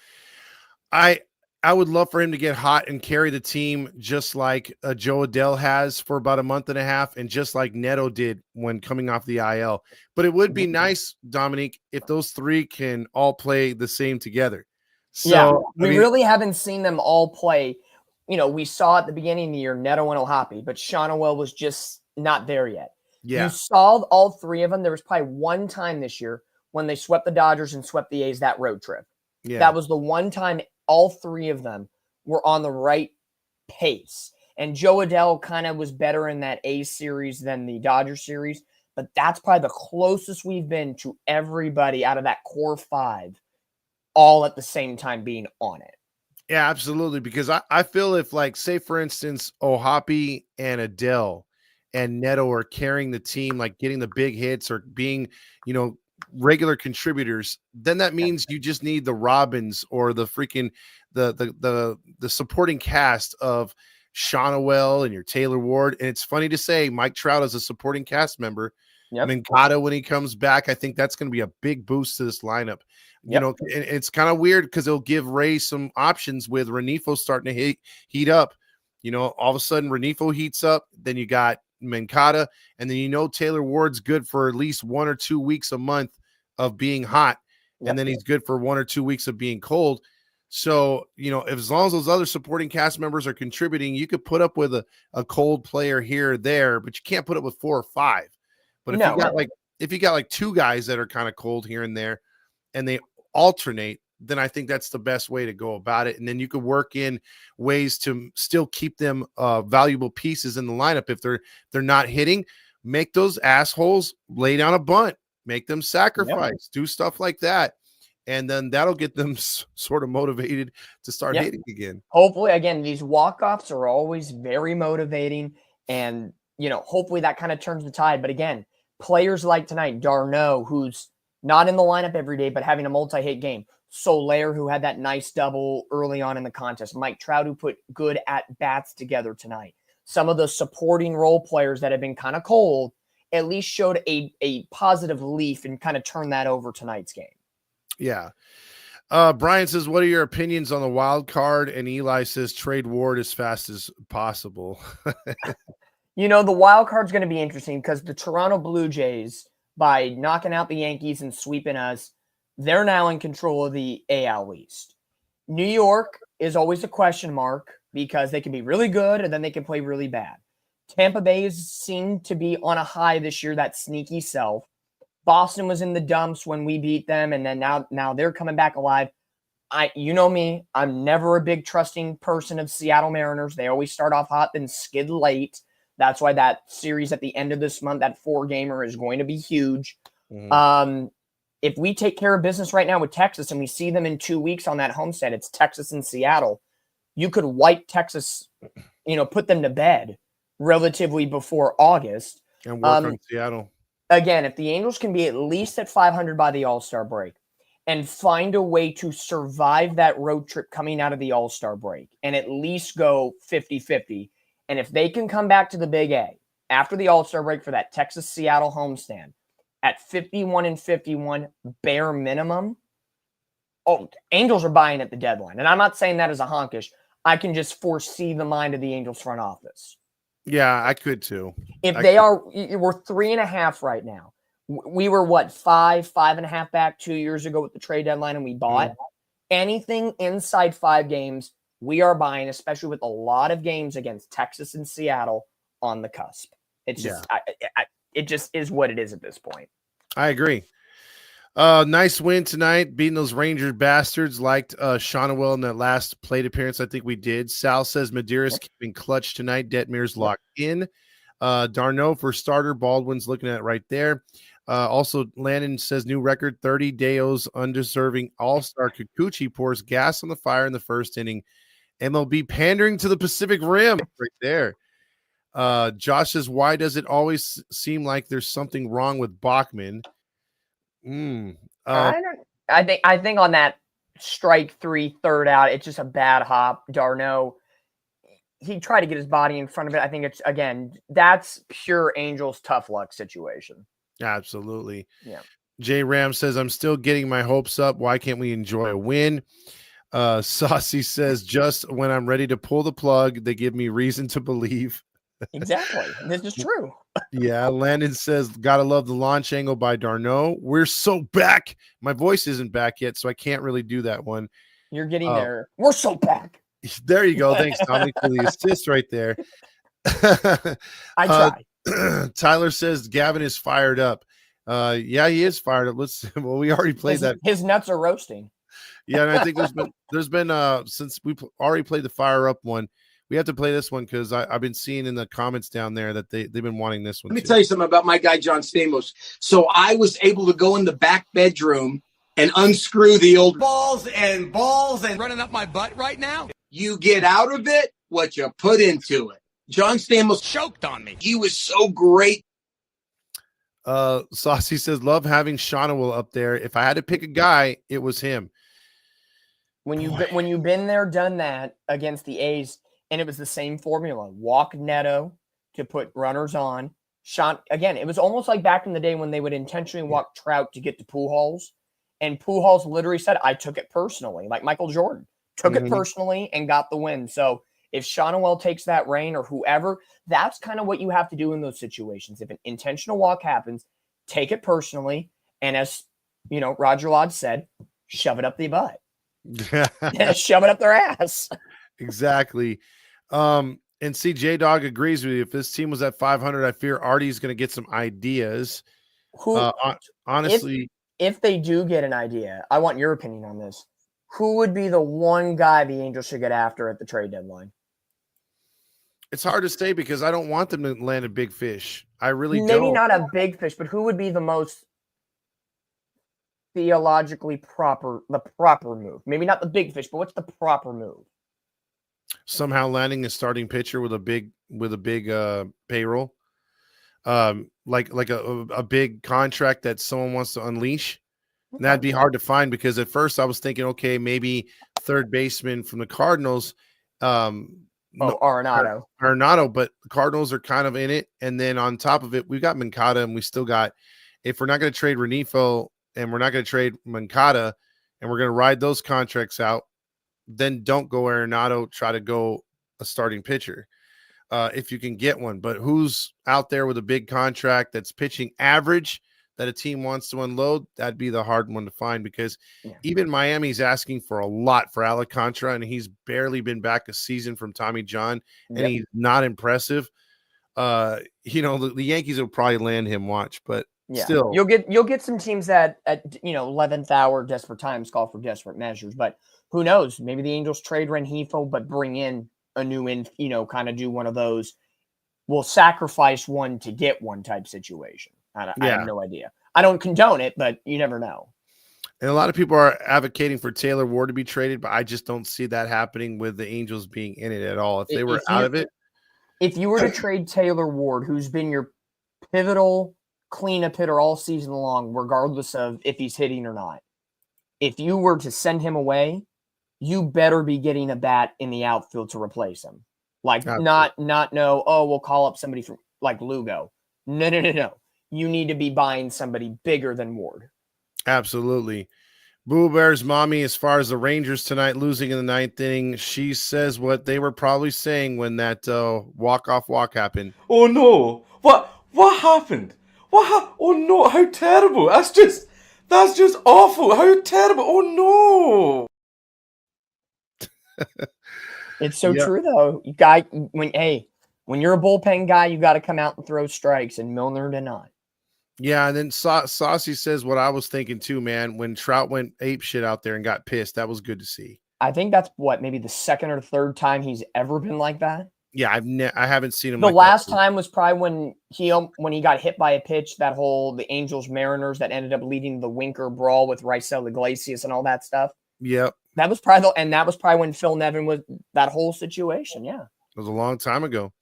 I would love for him to get hot and carry the team just like Jo Adell has for about a month and a half and just like Neto did when coming off the IL. But it would be nice, Dominique, if those 3 can all play the same together. So, yeah, we really haven't seen them all play. You know, we saw at the beginning of the year Neto and Ohapi, but Shawnuel was just not there yet. Yeah. You saw all 3 of them. There was probably one time this year when they swept the Dodgers and swept the A's that road trip. Yeah. That was the one time all 3 of them were on the right pace. And Joe Adell kind of was better in that A series than the Dodger series, but that's probably the closest we've been to everybody out of that core 5 all at the same time being on it. Yeah, absolutely. Because I feel if, like, say, for instance, Ohapi and Adell and Neto are carrying the team, like getting the big hits or being, regular contributors, then that means you just need the Robins or the freaking the supporting cast of Shonowell and your Taylor Ward. And it's funny to say Mike Trout is a supporting cast member. Yep. Mancata, when he comes back, I think that's going to be a big boost to this lineup. It's kind of weird because it'll give Ray some options with Renifo starting to heat up. All of a sudden Renifo heats up, then you got Mancata, and then Taylor Ward's good for at least 1 or 2 weeks a month of being hot, and then he's good for 1 or 2 weeks of being cold. So, as long as those other supporting cast members are contributing, you could put up with a cold player here or there, but you can't put up with 4 or 5. But if you got like 2 guys that are kind of cold here and there, and they alternate, then I think that's the best way to go about it. And then you could work in ways to still keep them valuable pieces in the lineup. If they're not hitting, make those assholes lay down a bunt, make them sacrifice, do stuff like that. And then that'll get them sort of motivated to start hitting again. Hopefully, again, these walk-offs are always very motivating, and, hopefully that kind of turns the tide. But again, players like tonight, d'Arnaud, who's not in the lineup every day, but having a multi-hit game. Soler, who had that nice double early on in the contest. Mike Trout, who put good at-bats together tonight. Some of the supporting role players that have been kind of cold at least showed a positive leaf and kind of turned that over tonight's game. Yeah. Brian says, what are your opinions on the wild card? And Eli says, trade Ward as fast as possible. The wild card's going to be interesting because the Toronto Blue Jays, by knocking out the Yankees and sweeping us, they're now in control of the AL East. New York is always a question mark because they can be really good and then they can play really bad. Tampa Bay seemed to be on a high this year, that sneaky self. Boston was in the dumps when we beat them, and then now they're coming back alive. You know me, I'm never a big trusting person of Seattle Mariners. They always start off hot, then skid late. That's why that series at the end of this month, that 4-gamer, is going to be huge. Mm-hmm. If we take care of business right now with Texas and we see them in 2 weeks on that homestand, it's Texas and Seattle. You could wipe Texas, put them to bed relatively before August. And work on Seattle. Again, if the Angels can be at least at 500 by the All-Star break and find a way to survive that road trip coming out of the All-Star break and at least go 50-50, and if they can come back to the Big A after the All-Star break for that Texas-Seattle homestand at 51-51 bare minimum, Angels are buying at the deadline. And I'm not saying that as a honkish. I can just foresee the mind of the Angels front office. Yeah, I could too. We're 3.5 right now. We were 5.5 back 2 years ago with the trade deadline, and we bought anything inside 5 games. We are buying, especially with a lot of games against Texas and Seattle on the cusp. It's just, it just is what it is at this point. I agree. Nice win tonight, beating those Rangers bastards. Liked Shonowell in that last plate appearance. I think we did. Sal says Medeiros keeping clutch tonight. Detmer's locked in. d'Arnaud for starter. Baldwin's looking at it right there. Also, Landon says new record 30. Deo's undeserving all-star. Kikuchi pours gas on the fire in the first inning. MLB pandering to the Pacific Rim right there. Josh says, why does it always seem like there's something wrong with Bachman? I think on that strike 3 third out, it's just a bad hop. d'Arnaud, he tried to get his body in front of it. I think it's, again, that's pure Angels tough luck situation. Absolutely. Yeah. Jay Ram says, I'm still getting my hopes up. Why can't we enjoy a win? Saucy says, just when I'm ready to pull the plug, they give me reason to believe. Exactly. This is true. Yeah. Landon says, gotta love the launch angle by d'Arnaud. We're so back. My voice isn't back yet, so I can't really do that one. You're getting there. We're so back. There you go. Thanks, Tommy, for the assist right there. I tried. Tyler says Gavin is fired up. Yeah, he is fired up. We already played that. His nuts are roasting. Yeah, and I think there's been since we already played the Fire Up one, we have to play this one because I've been seeing in the comments down there that they've been wanting this one. Let me tell you something about my guy John Stamos. So I was able to go in the back bedroom and unscrew the old balls and running up my butt right now. You get out of it what you put into it. John Stamos Choked on me. He was so great. Saucy says, love having Shonawell up there. If I had to pick a guy, it was him. When you've been there, done that against the A's, and it was the same formula. Walk Neto to put runners on. Again, it was almost like back in the day when they would intentionally walk Trout to get to Pujols. And Pujols literally said, I took it personally. Like Michael Jordan took it personally and got the win. So if Shonawell takes that reign or whoever, that's kind of what you have to do in those situations. If an intentional walk happens, take it personally. And as Roger Lodge said, shove it up the butt. Shove it up their ass. Exactly. And see, J-Dog agrees with you. If this team was at 500, I fear Artie's going to get some ideas. Honestly, if they do get an idea, I want your opinion on this. Who would be the one guy the Angels should get after at the trade deadline? It's hard to say because I don't want them to land a big fish. I really don't. Maybe not a big fish, but who would be the most theologically proper move? Maybe not the big fish, but what's the proper move? Somehow landing a starting pitcher with a big payroll, like a big contract that someone wants to unleash. And that'd be hard to find because at first I was thinking, okay, maybe third baseman from the Cardinals. Arenado, but the Cardinals are kind of in it. And then on top of it, we've got Moncada, and we still got, if we're not going to trade Renifo and we're not going to trade Moncada and we're going to ride those contracts out, then don't go Arenado, try to go a starting pitcher if you can get one. But who's out there with a big contract that's pitching average that a team wants to unload? That'd be the hard one to find because even Miami's asking for a lot for Alcantara, and he's barely been back a season from Tommy John, and he's not impressive. The Yankees will probably land him, watch, but still. You'll get some teams that at 11th hour desperate times call for desperate measures, but who knows? Maybe the Angels trade Renifo, but bring in a new kind of do one of those. We'll sacrifice one to get one type situation. I have no idea. I don't condone it, but you never know. And a lot of people are advocating for Taylor Ward to be traded, but I just don't see that happening with the Angels being in it at all. If they were out of it. If you were to trade Taylor Ward, who's been your pivotal cleanup hitter all season long, regardless of if he's hitting or not, if you were to send him away, you better be getting a bat in the outfield to replace him. Like we'll call up somebody from like Lugo. No. You need to be buying somebody bigger than Ward. Absolutely. Boo Bear's mommy, as far as the Rangers tonight losing in the ninth inning, she says what they were probably saying when that walk happened. Oh no! What happened? Oh no! How terrible! That's just awful! How terrible! Oh no! It's so true though. When you're a bullpen guy, you got to come out and throw strikes, and Milner did not. Yeah, and then Saucy says what I was thinking too, man. When Trout went ape shit out there and got pissed, that was good to see. I think that's maybe the second or third time he's ever been like that. Yeah, I haven't seen him. The last time was probably when he got hit by a pitch, the Angels Mariners that ended up leading the Winker brawl with Raisel Iglesias and all that stuff. Yep. That was probably when Phil Nevin was that whole situation. Yeah. It was a long time ago.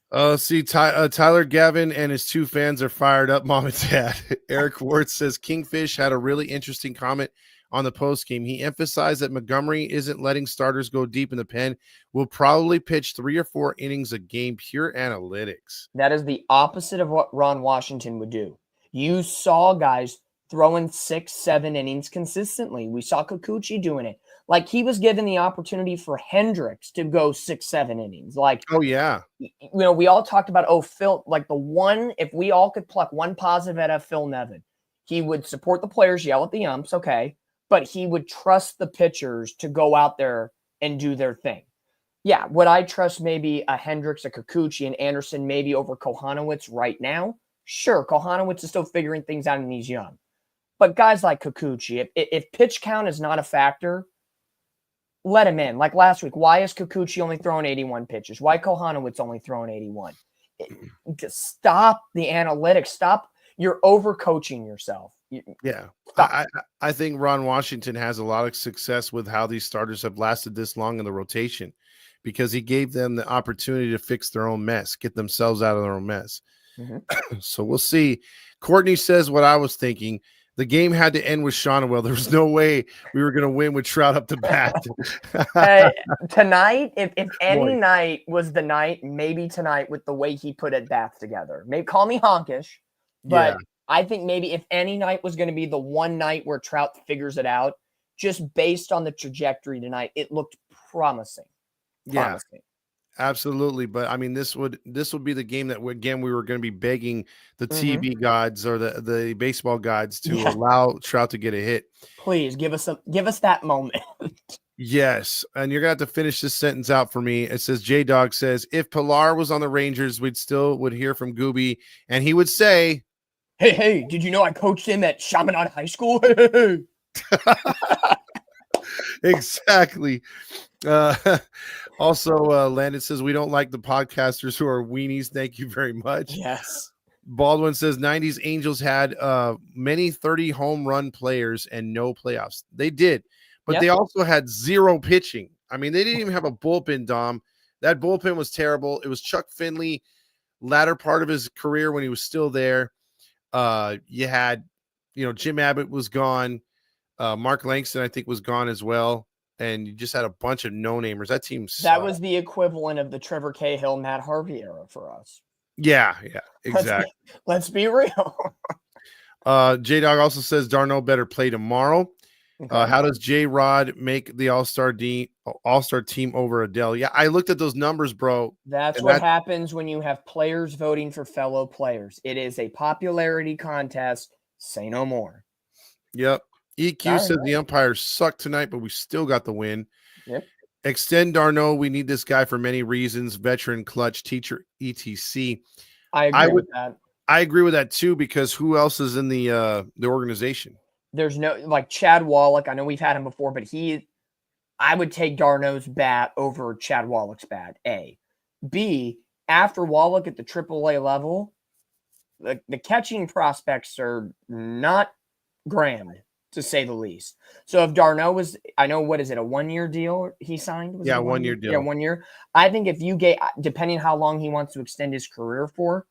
Tyler Gavin and his two fans are fired up, mom and dad. Eric Ward says Kingfish had a really interesting comment on the post game. He emphasized that Montgomery isn't letting starters go deep in the pen. Will probably pitch 3 or 4 innings a game. Pure analytics. That is the opposite of what Ron Washington would do. You saw guys throwing 6-7 innings consistently. We saw Kikuchi doing it. Like he was given the opportunity for Hendricks to go 6-7 innings. Like, oh yeah, we all talked about Phil. Like if we all could pluck one positive out of Phil Nevin, he would support the players, yell at the umps, okay, but he would trust the pitchers to go out there and do their thing. Yeah, would I trust maybe a Hendricks, a Kikuchi, and Anderson maybe over Kohanowitz right now? Sure, Kohanowitz is still figuring things out and he's young. But guys like Kikuchi, if pitch count is not a factor, let him in. Like last week, why is Kikuchi only throwing 81 pitches? Why Kohanowitz only throwing 81? Just stop the analytics. Stop. You're overcoaching yourself. Yeah. I think Ron Washington has a lot of success with how these starters have lasted this long in the rotation because he gave them the opportunity to fix their own mess, get themselves out of their own mess. Mm-hmm. So we'll see. Courtney says what I was thinking. The game had to end with Shonwell. There was no way we were going to win with Trout up the bat. Tonight, if any night was the night, maybe tonight with the way he put at bats together. Maybe call me honkish, but Yeah. I think maybe if any night was going to be the one night where Trout figures it out, just based on the trajectory tonight, it looked promising. Yeah, absolutely. But I mean, this would be the game that we were going to be begging the TV gods or the baseball gods to allow Trout to get a hit. Please give us that moment. Yes, and you're gonna have to finish this sentence out for me. It says J Dog says if Pilar was on the Rangers, would hear from Gooby, and he would say, "Hey, did you know I coached him at Chaminade High School?" Exactly. Also, Landon says we don't like the podcasters who are weenies. Thank you very much. Yes. Baldwin says 90s Angels had many 30 home run players and no playoffs. They did, but they also had zero pitching. I mean, they didn't even have a bullpen, Dom. That bullpen was terrible. It was Chuck Finley, latter part of his career when he was still there. You had, Jim Abbott was gone. Mark Langston, I think, was gone as well. And you just had a bunch of no-namers. That team sucked. That was the equivalent of the Trevor Cahill, Matt Harvey era for us. Yeah, exactly. Let's be real. J-Dog also says Darno better play tomorrow. Okay. How does J-Rod make the All-Star team over Adele? Yeah, I looked at those numbers, bro. That's what happens when you have players voting for fellow players. It is a popularity contest. Say no more. Yep. EQ says the umpires suck tonight, but we still got the win. Yep. Extend Darno. We need this guy for many reasons. Veteran, clutch, teacher, etc. I agree with that. I agree with that too, because who else is in the organization? There's no like Chad Wallach. I know we've had him before, but I would take Darno's bat over Chad Wallach's bat. A. B. After Wallach at the AAA level, the catching prospects are not grand, to say the least. So if Darno was, I know, what is it, a 1-year deal he signed? Yeah, 1 year deal. Yeah, 1 year. I think if you get, depending how long he wants to extend his career for,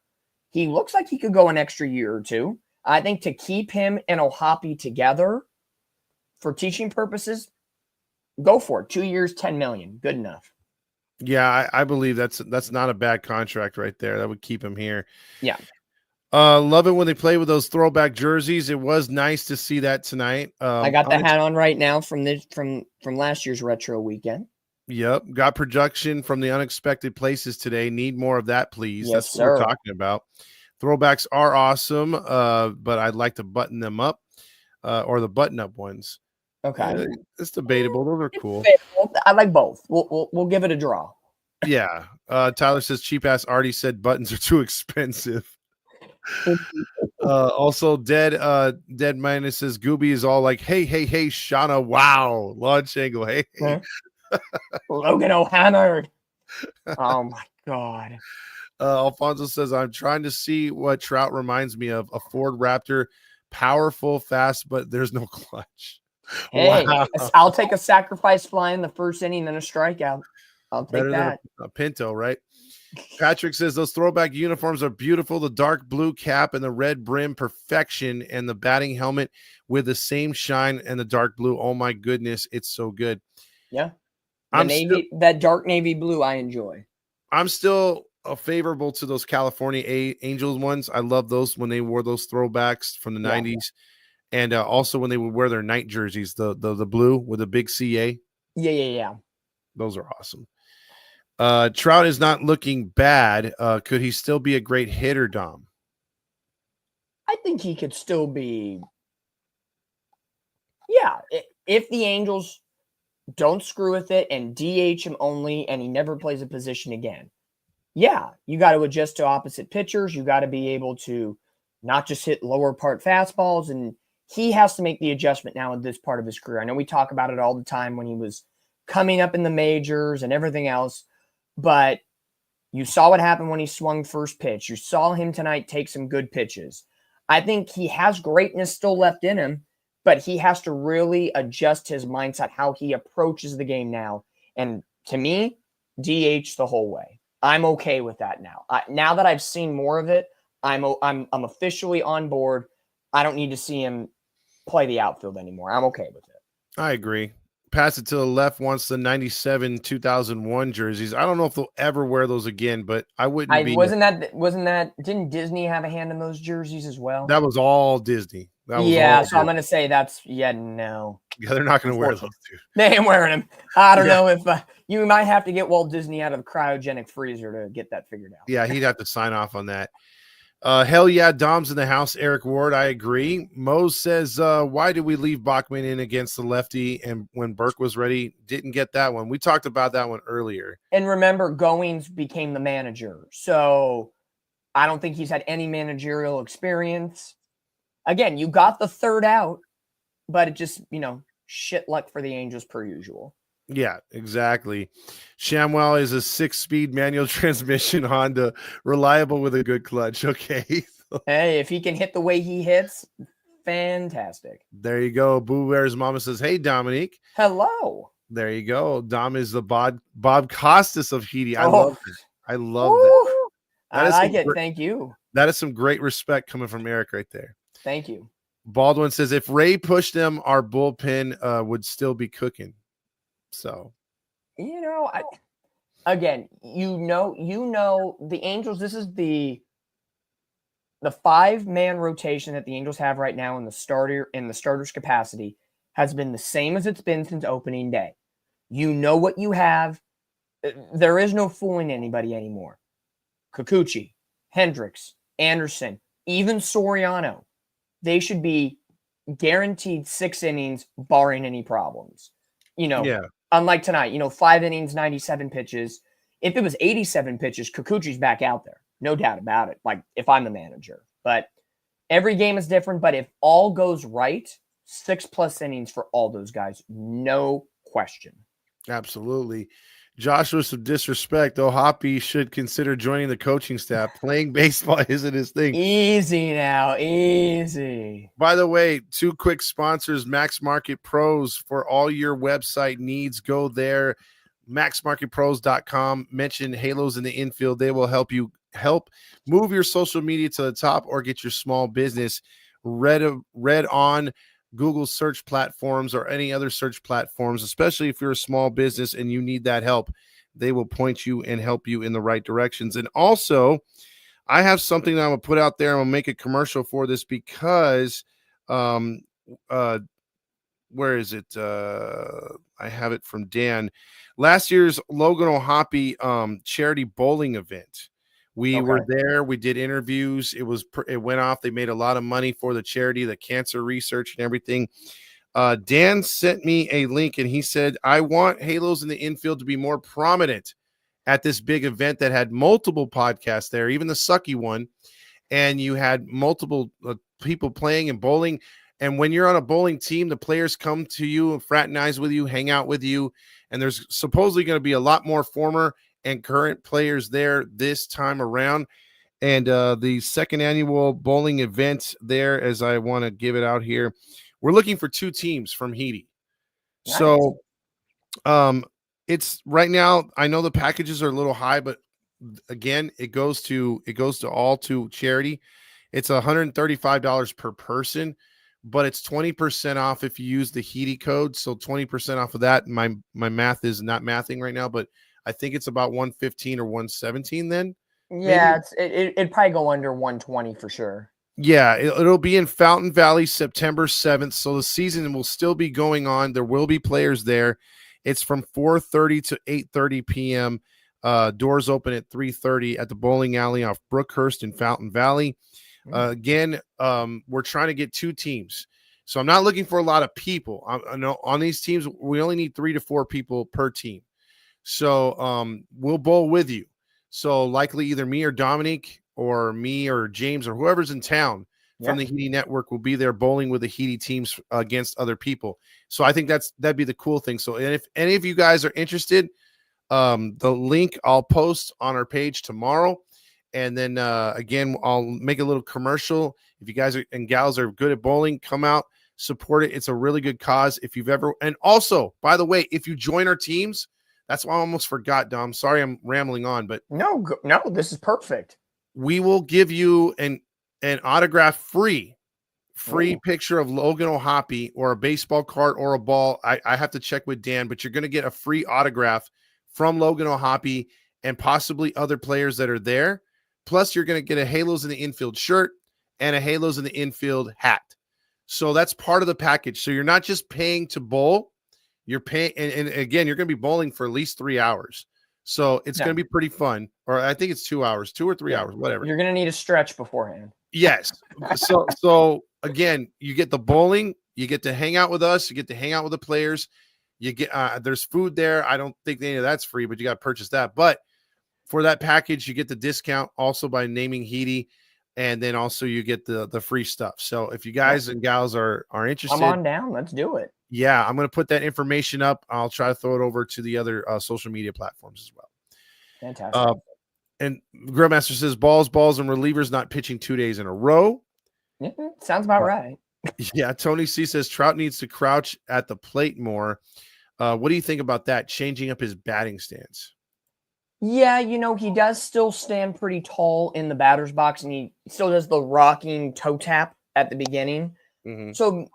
he looks like he could go an extra year or two. I think to keep him and Ohapi together for teaching purposes, go for it. 2 years, $10 million. Good enough. Yeah, I believe that's not a bad contract right there. That would keep him here. Yeah. Love it when they play with those throwback jerseys. It was nice to see that tonight. I got the hat on right now from last year's retro weekend. Yep. Got production from the unexpected places today. Need more of that, please. Yes, that's what we're talking about. Throwbacks are awesome, but I'd like to button them up or the button-up ones. Okay. It's debatable. Those are cool. I like both. We'll give it a draw. Yeah. Tyler says cheap-ass Artie said buttons are too expensive. Also Dead Minus says Gooby is all like, hey Shauna, wow, launch angle, hey. Logan O'Hanner. Oh my god. Alfonso says I'm trying to see what Trout reminds me of, a Ford Raptor, powerful, fast, but there's no clutch. Hey, wow. I'll take a sacrifice fly in the first inning and a strikeout. I'll take better that. Than a Pinto, right? Patrick says those throwback uniforms are beautiful. The dark blue cap and the red brim, perfection, and the batting helmet with the same shine and the dark blue. Oh my goodness, it's so good. Yeah, that dark navy blue I enjoy. I'm still favorable to those California Angels ones. I love those when they wore those throwbacks from the 90s, and also when they would wear their night jerseys, the blue with the big CA. Yeah. Those are awesome. Trout is not looking bad. Could he still be a great hitter, Dom? I think he could still be. Yeah, if the Angels don't screw with it and DH him only and he never plays a position again. Yeah, you got to adjust to opposite pitchers. You got to be able to not just hit lower part fastballs and he has to make the adjustment now in this part of his career. I know we talk about it all the time when he was coming up in the majors and everything else, but you saw what happened when he swung first pitch. You saw him tonight take some good pitches. I think he has greatness still left in him, but he has to really adjust his mindset, how he approaches the game now. And to me, DH the whole way. I'm okay with that now. Now that I've seen more of it, I'm officially on board. I don't need to see him play the outfield anymore. I'm okay with it. I agree. Pass it to the left wants the 97 2001 jerseys. I don't know if they'll ever wear those again, but I wouldn't be. Wasn't that didn't Disney have a hand in those jerseys as well? That was all Disney. That was yeah, all so I'm going to say no. Yeah, they're not going to wear those, dude. They ain't wearing them. I don't know if you might have to get Walt Disney out of the cryogenic freezer to get that figured out. Yeah, he'd have to sign off on that. Hell yeah, Dom's in the house. Eric Ward, I agree. Mose says, why did we leave Bachman in against the lefty? And when Burke was ready, didn't get that one. We talked about that one earlier. And remember, Goings became the manager. So I don't think he's had any managerial experience. Again, you got the third out, but it just, shit luck for the Angels per usual. Yeah, exactly. Shamwell is a 6-speed manual transmission Honda, reliable with a good clutch. Okay. Hey, if he can hit the way he hits, fantastic. There you go. Boo Bear's mama says, hey, Dominique. Hello. There you go. Dom is the Bob Costas of Heidi. I love it. I love that. I like it. Thank you. That is some great respect coming from Eric right there. Thank you. Baldwin says, if Ray pushed them, our bullpen would still be cooking. So, the Angels, this is the 5-man rotation that the Angels have right now in the starter's capacity has been the same as it's been since opening day. You know what you have. There is no fooling anybody anymore. Kikuchi, Hendricks, Anderson, even Soriano, they should be guaranteed 6 innings barring any problems. Unlike tonight, 5 innings, 97 pitches. If it was 87 pitches, Kikuchi's back out there. No doubt about it. Like, if I'm the manager. But every game is different. But if all goes right, 6+ innings for all those guys. No question. Absolutely. Joshua, some disrespect, though. Hoppy should consider joining the coaching staff. Playing baseball isn't his thing. Easy now. Easy. By the way, 2 quick sponsors, Max Market Pros, for all your website needs. Go there, maxmarketpros.com. Mention Halos in the Infield. They will help move your social media to the top or get your small business read on Google search platforms or any other search platforms, especially if you're a small business and you need that help. They will point you and help you in the right directions. And also, I have something that I'm going to put out there. I'm going to make a commercial for this because where is it? I have it from Dan. Last year's Logan O'Hoppe charity bowling event. We were there. We did interviews. It went off. They made a lot of money for the charity, the cancer research and everything. Dan sent me a link and he said, I want Halos in the Infield to be more prominent at this big event that had multiple podcasts there, even the sucky one. And you had multiple people playing and bowling. And when you're on a bowling team, the players come to you and fraternize with you, hang out with you. And there's supposedly going to be a lot more former and current players there this time around. And the second annual bowling event there, as I want to give it out here, we're looking for 2 teams from Heidi. Nice. So it's right now, I know the packages are a little high, but again, it goes to all to charity. It's $135 per person, but it's 20% off if you use the Heidi code. So 20% off of that. My math is not mathing right now, but I think it's about 115 or 117 then. Yeah, it'd probably go under 120 for sure. Yeah, it'll be in Fountain Valley September 7th. So the season will still be going on. There will be players there. It's from 4:30 to 8:30 p.m. Doors open at 3:30 at the bowling alley off Brookhurst in Fountain Valley. Again, we're trying to get 2 teams. So I'm not looking for a lot of people. I know on these teams, we only need 3 to 4 people per team. So we'll bowl with you. So likely either me or Dominique or me or James or whoever's in town. from the Heedy Network will be there bowling with the Heedy teams against other people. So I think that'd be the cool thing. So, and if any of you guys are interested, the link I'll post on our page tomorrow. And then again, I'll make a little commercial. If you guys and gals are good at bowling, come out, support it. It's a really good cause. If you've ever, and also, by the way, if you join our teams, that's why I almost forgot, Dom. Sorry, I'm rambling on, but no, this is perfect. We will give you an autograph free picture of Logan O'Hoppe or a baseball card or a ball. I have to check with Dan, but you're going to get a free autograph from Logan O'Hoppe and possibly other players that are there. Plus, you're going to get a Halos in the Infield shirt and a Halos in the Infield hat. So that's part of the package. So you're not just paying to bowl. You're paying, and again, you're going to be bowling for at least 3 hours. So it's going to be pretty fun. Or I think it's 2 hours, 2 or 3 hours, whatever. You're going to need a stretch beforehand. Yes. So again, you get the bowling, you get to hang out with us, you get to hang out with the players. You get there's food there. I don't think any of that's free, but you got to purchase that. But for that package, you get the discount also by naming Heedy, and then also you get the free stuff. So if you guys and gals are interested, come on down. Let's do it. Yeah, I'm going to put that information up. I'll try to throw it over to the other social media platforms as well. Fantastic. And Grillmaster says balls, and relievers not pitching 2 days in a row. Sounds about right. Yeah, Tony C says Trout needs to crouch at the plate more. What do you think about that? Changing up his batting stance? Yeah, he does still stand pretty tall in the batter's box, and he still does the rocking toe tap at the beginning. Mm-hmm. So,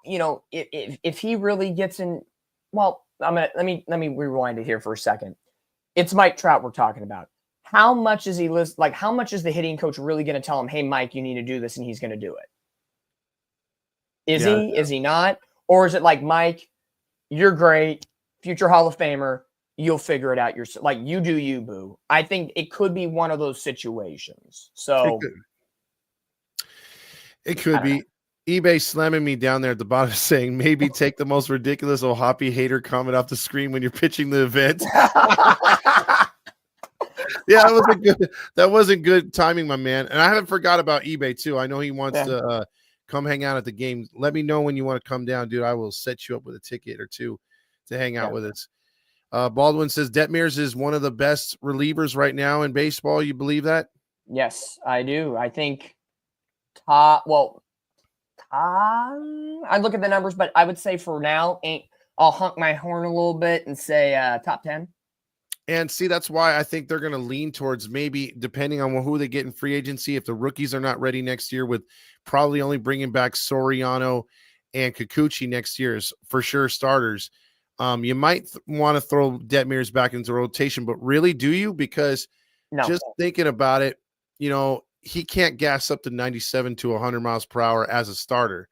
if he really gets in, well, let me rewind it here for a second. It's Mike Trout we're talking about. How much is how much is the hitting coach really going to tell him, hey, Mike, you need to do this, and he's going to do it? Is he? Is he not? Or is it like, Mike, you're great, future Hall of Famer, you'll figure it out yourself. Like, you do you, boo. I think it could be one of those situations. So it could be. eBay slamming me down there at the bottom saying maybe take the most ridiculous O'Hoppe hater comment off the screen when you're pitching the event. Yeah, that wasn't good timing, my man. And I haven't forgot about eBay too. I know he wants to come hang out at the game. Let me know when you want to come down, dude. I will set you up with a ticket or two to hang out with us. Baldwin says Detmers is one of the best relievers right now in baseball. You believe that? Yes, I do. I think I look at the numbers, but I would say for now, I'll honk my horn a little bit and say top 10. And see, that's why I think they're going to lean towards maybe, depending on who they get in free agency, if the rookies are not ready next year, with probably only bringing back Soriano and Kikuchi next year is for sure starters. You might want to throw Detmers back into rotation, but really, do you? Because just thinking about it, he can't gas up to 97 to 100 miles per hour as a starter.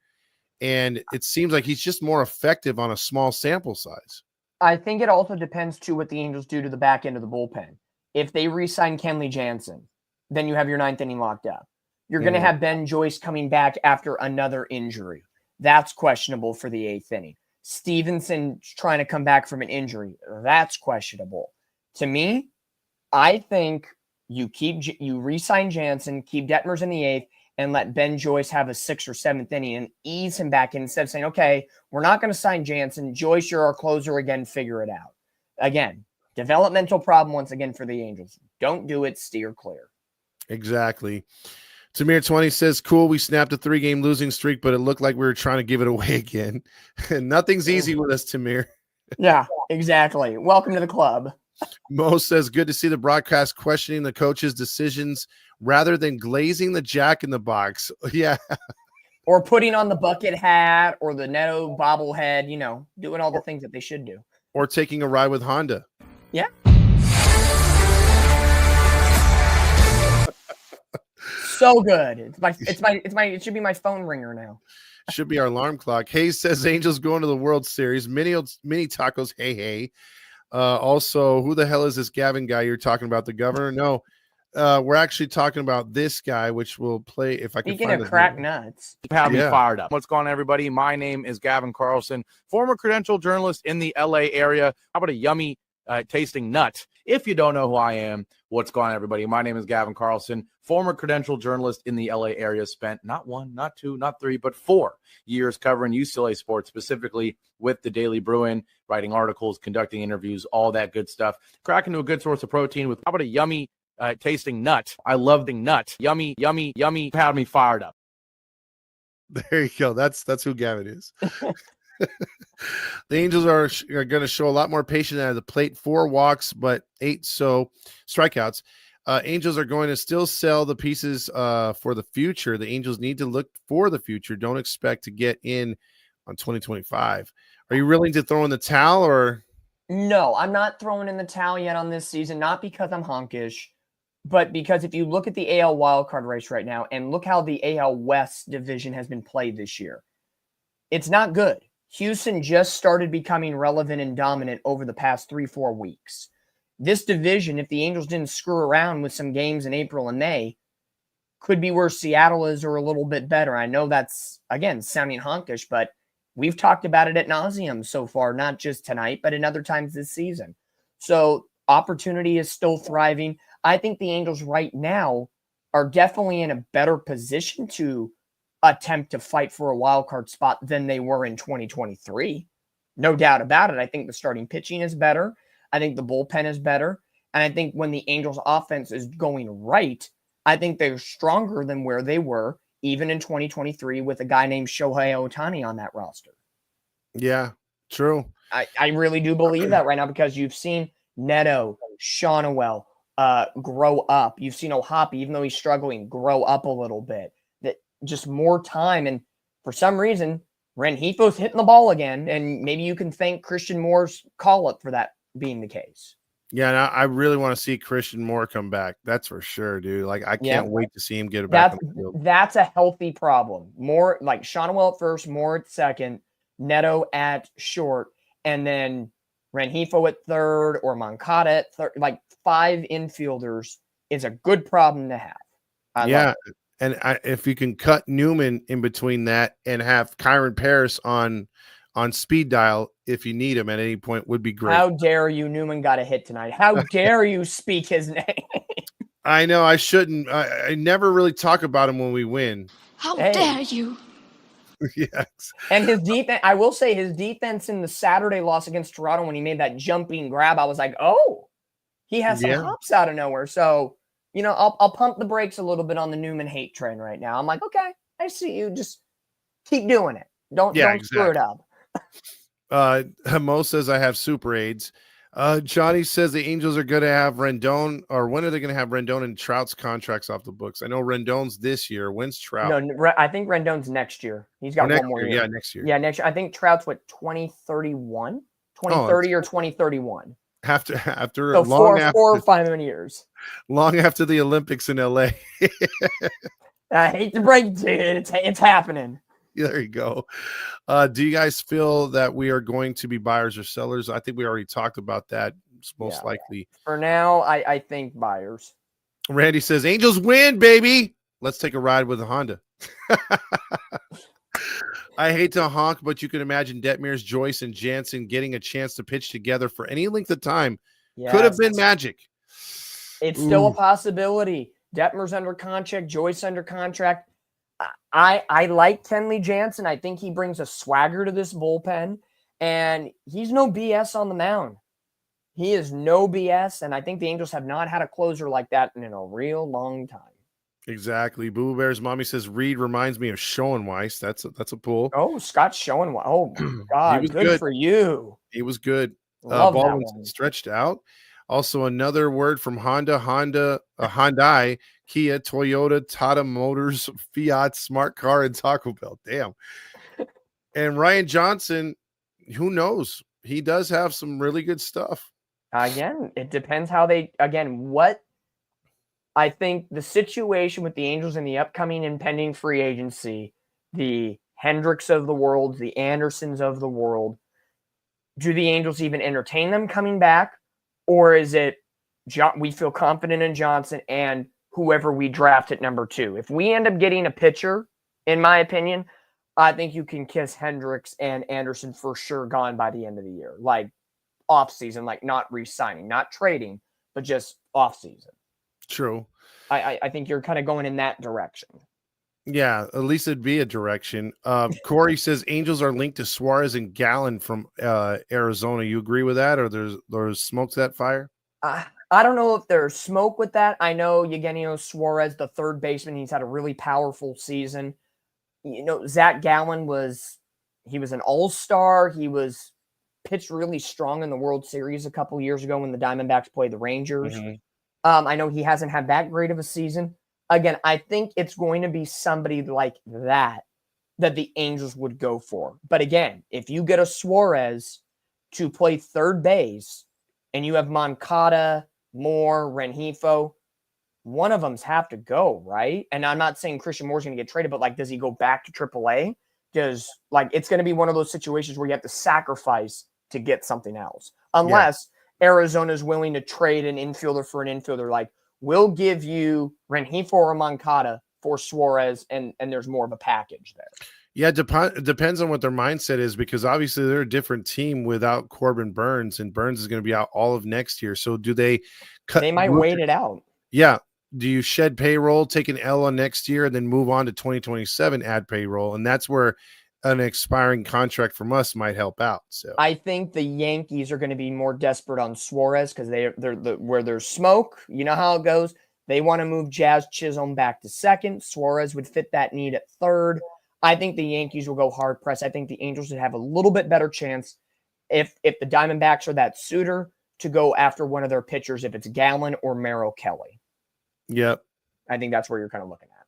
And it seems like he's just more effective on a small sample size. I think it also depends, too, what the Angels do to the back end of the bullpen. If they re-sign Kenley Jansen, then you have your ninth inning locked up. You're going to have Ben Joyce coming back after another injury. That's questionable for the eighth inning. Stevenson trying to come back from an injury. That's questionable. To me, I think you re-sign Jansen, keep Detmers in the eighth, and let Ben Joyce have a sixth or seventh inning and ease him back in instead of saying, okay, we're not going to sign Jansen. Joyce, you're our closer again. Figure it out. Again, developmental problem once again for the Angels. Don't do it. Steer clear. Exactly. Tamir 20 says, cool, we snapped a 3-game losing streak, but it looked like we were trying to give it away again. Nothing's easy with us, Tamir. Yeah, exactly. Welcome to the club. Mo says, good to see the broadcast questioning the coach's decisions rather than glazing the jack in the box. Yeah. Or putting on the bucket hat or the Neto bobblehead, doing all the things that they should do. Or taking a ride with Honda. Yeah. So good. It should be my phone ringer now. Should be our alarm clock. Hayes says Angels going to the World Series. Mini tacos. Hey. Also, who the hell is this Gavin guy you're talking about? The governor? No. We're actually talking about this guy, which will play if I can find it. Speaking of crack nuts. Have me fired up. What's going on, everybody? My name is Gavin Carlson, former credential journalist in the LA area. How about a yummy tasting nut. If you don't know who I am, what's going on, everybody? My name is Gavin Carlson, former credentialed journalist in the LA area, spent not 1, not 2, not 3, but 4 years covering UCLA sports, specifically with the Daily Bruin, writing articles, conducting interviews, all that good stuff. Crack into a good source of protein with how about a yummy tasting nut. I love the nut. Yummy, yummy, yummy. Had me fired up. There you go. That's who Gavin is. The Angels are going to show a lot more patience at the plate. 4 walks, but 8 strikeouts. Angels are going to still sell the pieces for the future. The Angels need to look for the future. Don't expect to get in on 2025. Are you willing to throw in the towel or? No, I'm not throwing in the towel yet on this season, not because I'm honkish, but because if you look at the AL wildcard race right now and look how the AL West division has been played this year, it's not good. Houston just started becoming relevant and dominant over the past 3-4 weeks. This division, if the Angels didn't screw around with some games in April and May, could be where Seattle is or a little bit better. I know that's, again, sounding honkish, but we've talked about it ad nauseum so far, not just tonight, but in other times this season. So opportunity is still thriving. I think the Angels right now are definitely in a better position to attempt to fight for a wild card spot than they were in 2023. No doubt about it. I think the starting pitching is better. I think the bullpen is better. And I think when the Angels offense is going right, I think they're stronger than where they were even in 2023 with a guy named Shohei Ohtani on that roster. Yeah, true. I really do believe that right now because you've seen Neto, Shawnuel grow up. You've seen O'Hoppe, even though he's struggling, grow up a little bit. That just more time. And for some reason, Rengifo's hitting the ball again. And maybe you can thank Christian Moore's call-up for that being the case. Yeah, and I really want to see Christian Moore come back. That's for sure, dude. Like, I can't wait to see him get it back on the field. That's a healthy problem. More like Shawnuel at first, Moore at second, Neto at short, and then Rengifo at third or Moncada at third. Like 5 infielders is a good problem to have. Yeah, and if you can cut Newman in between that and have Kyron Paris on speed dial if you need him at any point would be great. How dare you? Newman got a hit tonight. How dare you speak his name? I know I shouldn't. I never really talk about him when we win. How dare you? Yes. And his defense, I will say his defense in the Saturday loss against Toronto when he made that jumping grab, I was like, oh, he has some hops out of nowhere. So, you know, I'll pump the brakes a little bit on the Newman hate train right now. I'm like, okay, I see you. Just keep doing it. Don't screw it up. Mo says I have super aids. Johnny says the Angels are going to have Rendon, or when are they going to have Rendon and Trout's contracts off the books? I know Rendon's this year. When's Trout? No, I think Rendon's next year. He's got one more year. Yeah, next year. Yeah, next year. I think Trout's 2031, 2030 or 2031. After so long after 4 or 5 years. Long after the Olympics in LA. I hate to break it to you. It's happening. There you go. Do you guys feel that we are going to be buyers or sellers? I think we already talked about that. It's most likely. For now, I think buyers. Randy says, Angels win, baby. Let's take a ride with a Honda. I hate to honk, but you can imagine Detmers, Joyce, and Jansen getting a chance to pitch together for any length of time. Yes. Could have been magic. It's still a possibility. Detmers under contract, Joyce under contract. I like Kenley Jansen. I think he brings a swagger to this bullpen, and he's no BS on the mound. He is no BS, and I think the Angels have not had a closer like that in a real long time. Exactly. Boo Bear's mommy says Reed reminds me of Schoenweiss. That's a pull. Oh, Scott Schoenweiss. Oh, my God. Good for you. He was good. Love Baldwin stretched out. Also, another word from Honda, Hyundai, Kia, Toyota, Tata Motors, Fiat, Smart Car, and Taco Bell. Damn. And Ryan Johnson, who knows? He does have some really good stuff. Again, it depends how what I think the situation with the Angels in the upcoming impending free agency, the Hendricks of the world, the Andersons of the world, do the Angels even entertain them coming back? Or is it we feel confident in Johnson and whoever we draft at number 2? If we end up getting a pitcher, in my opinion, I think you can kiss Hendricks and Anderson for sure gone by the end of the year. Like, off season, like not re-signing, not trading, but just off season. True. I think you're kind of going in that direction. Yeah, at least it'd be a direction. Corey says Angels are linked to Suarez and Gallen from Arizona. You agree with that, or there's smoke to that fire? I don't know if there's smoke with that. I know Eugenio Suarez, the third baseman, he's had a really powerful season. You know, Zach Gallen was an all-star. He was pitched really strong in the World Series a couple years ago when the Diamondbacks played the Rangers. Mm-hmm. I know he hasn't had that great of a season. Again, I think it's going to be somebody like that the Angels would go for. But again, if you get a Suarez to play third base and you have Moncada, Moore, Rengifo, one of them's have to go, right? And I'm not saying Christian Moore's going to get traded, but like, does he go back to AAA? Does it's going to be one of those situations where you have to sacrifice to get something else, unless Arizona's willing to trade an infielder for an infielder. Like, we'll give you Rengifo or Moncada for Suarez, and there's more of a package there. Yeah, it depends on what their mindset is, because obviously they're a different team without Corbin Burns, and Burns is going to be out all of next year. So do they cut? They might wait it out. Yeah. Do you shed payroll, take an L on next year, and then move on to 2027, add payroll? And that's where an expiring contract from us might help out. So I think the Yankees are going to be more desperate on Suarez because they're where there's smoke. You know how it goes. They want to move Jazz Chisholm back to second. Suarez would fit that need at third. I think the Yankees will go hard press. I think the Angels would have a little bit better chance if the Diamondbacks are that suitor to go after one of their pitchers, if it's Gallen or Merrill Kelly. Yep. I think that's where you're kind of looking at.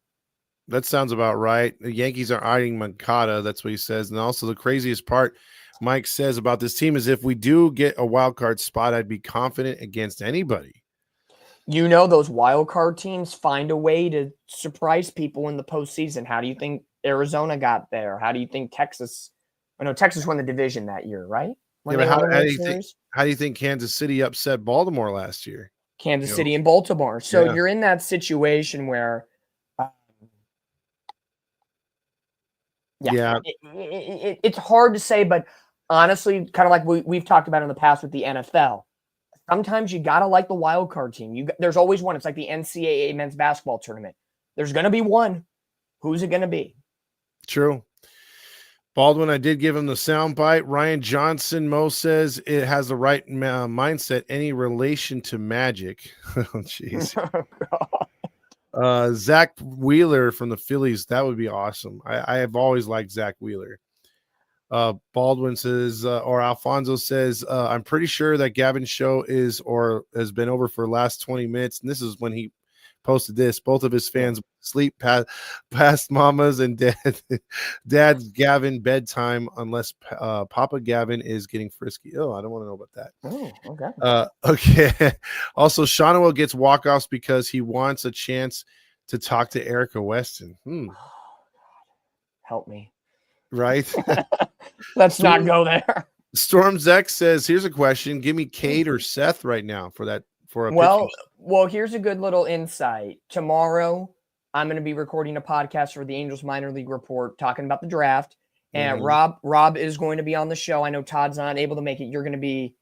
That sounds about right. The Yankees are eyeing Moncada. That's what he says. And also the craziest part Mike says about this team is if we do get a wild card spot, I'd be confident against anybody. You know, those wild card teams find a way to surprise people in the postseason. How do you think Arizona got there? How do you think Texas? I know Texas won the division that year, right? Yeah, but how do you think Kansas City upset Baltimore last year? Kansas City and Baltimore. So you're in that situation where it's hard to say, but honestly, kind of like we've talked about in the past with the NFL, sometimes you got to like the wild card team. There's always one. It's like the NCAA men's basketball tournament. There's going to be one. Who's it going to be? True. Baldwin, I did give him the sound bite. Ryan Johnson, Mo says it has the right mindset. Any relation to Magic? Oh, jeez. Zach Wheeler from the Phillies. That would be awesome. I have always liked Zach Wheeler. Baldwin says, or Alfonso says, I'm pretty sure that Gavin's show is or has been over for the last 20 minutes. And this is when he posted this. Both of his fans sleep past mama's and dad's Gavin bedtime unless Papa Gavin is getting frisky. Oh, I don't want to know about that. Oh, okay. Okay. Also, Shawano gets walk-offs because he wants a chance to talk to Erica Weston. Help me. Right? Let's not go there. Storm Zek says, here's a question. Give me Cade or Seth right now for a Well, here's a good little insight. Tomorrow, I'm going to be recording a podcast for the Angels Minor League Report talking about the draft. And Rob is going to be on the show. I know Todd's not able to make it. You're going to be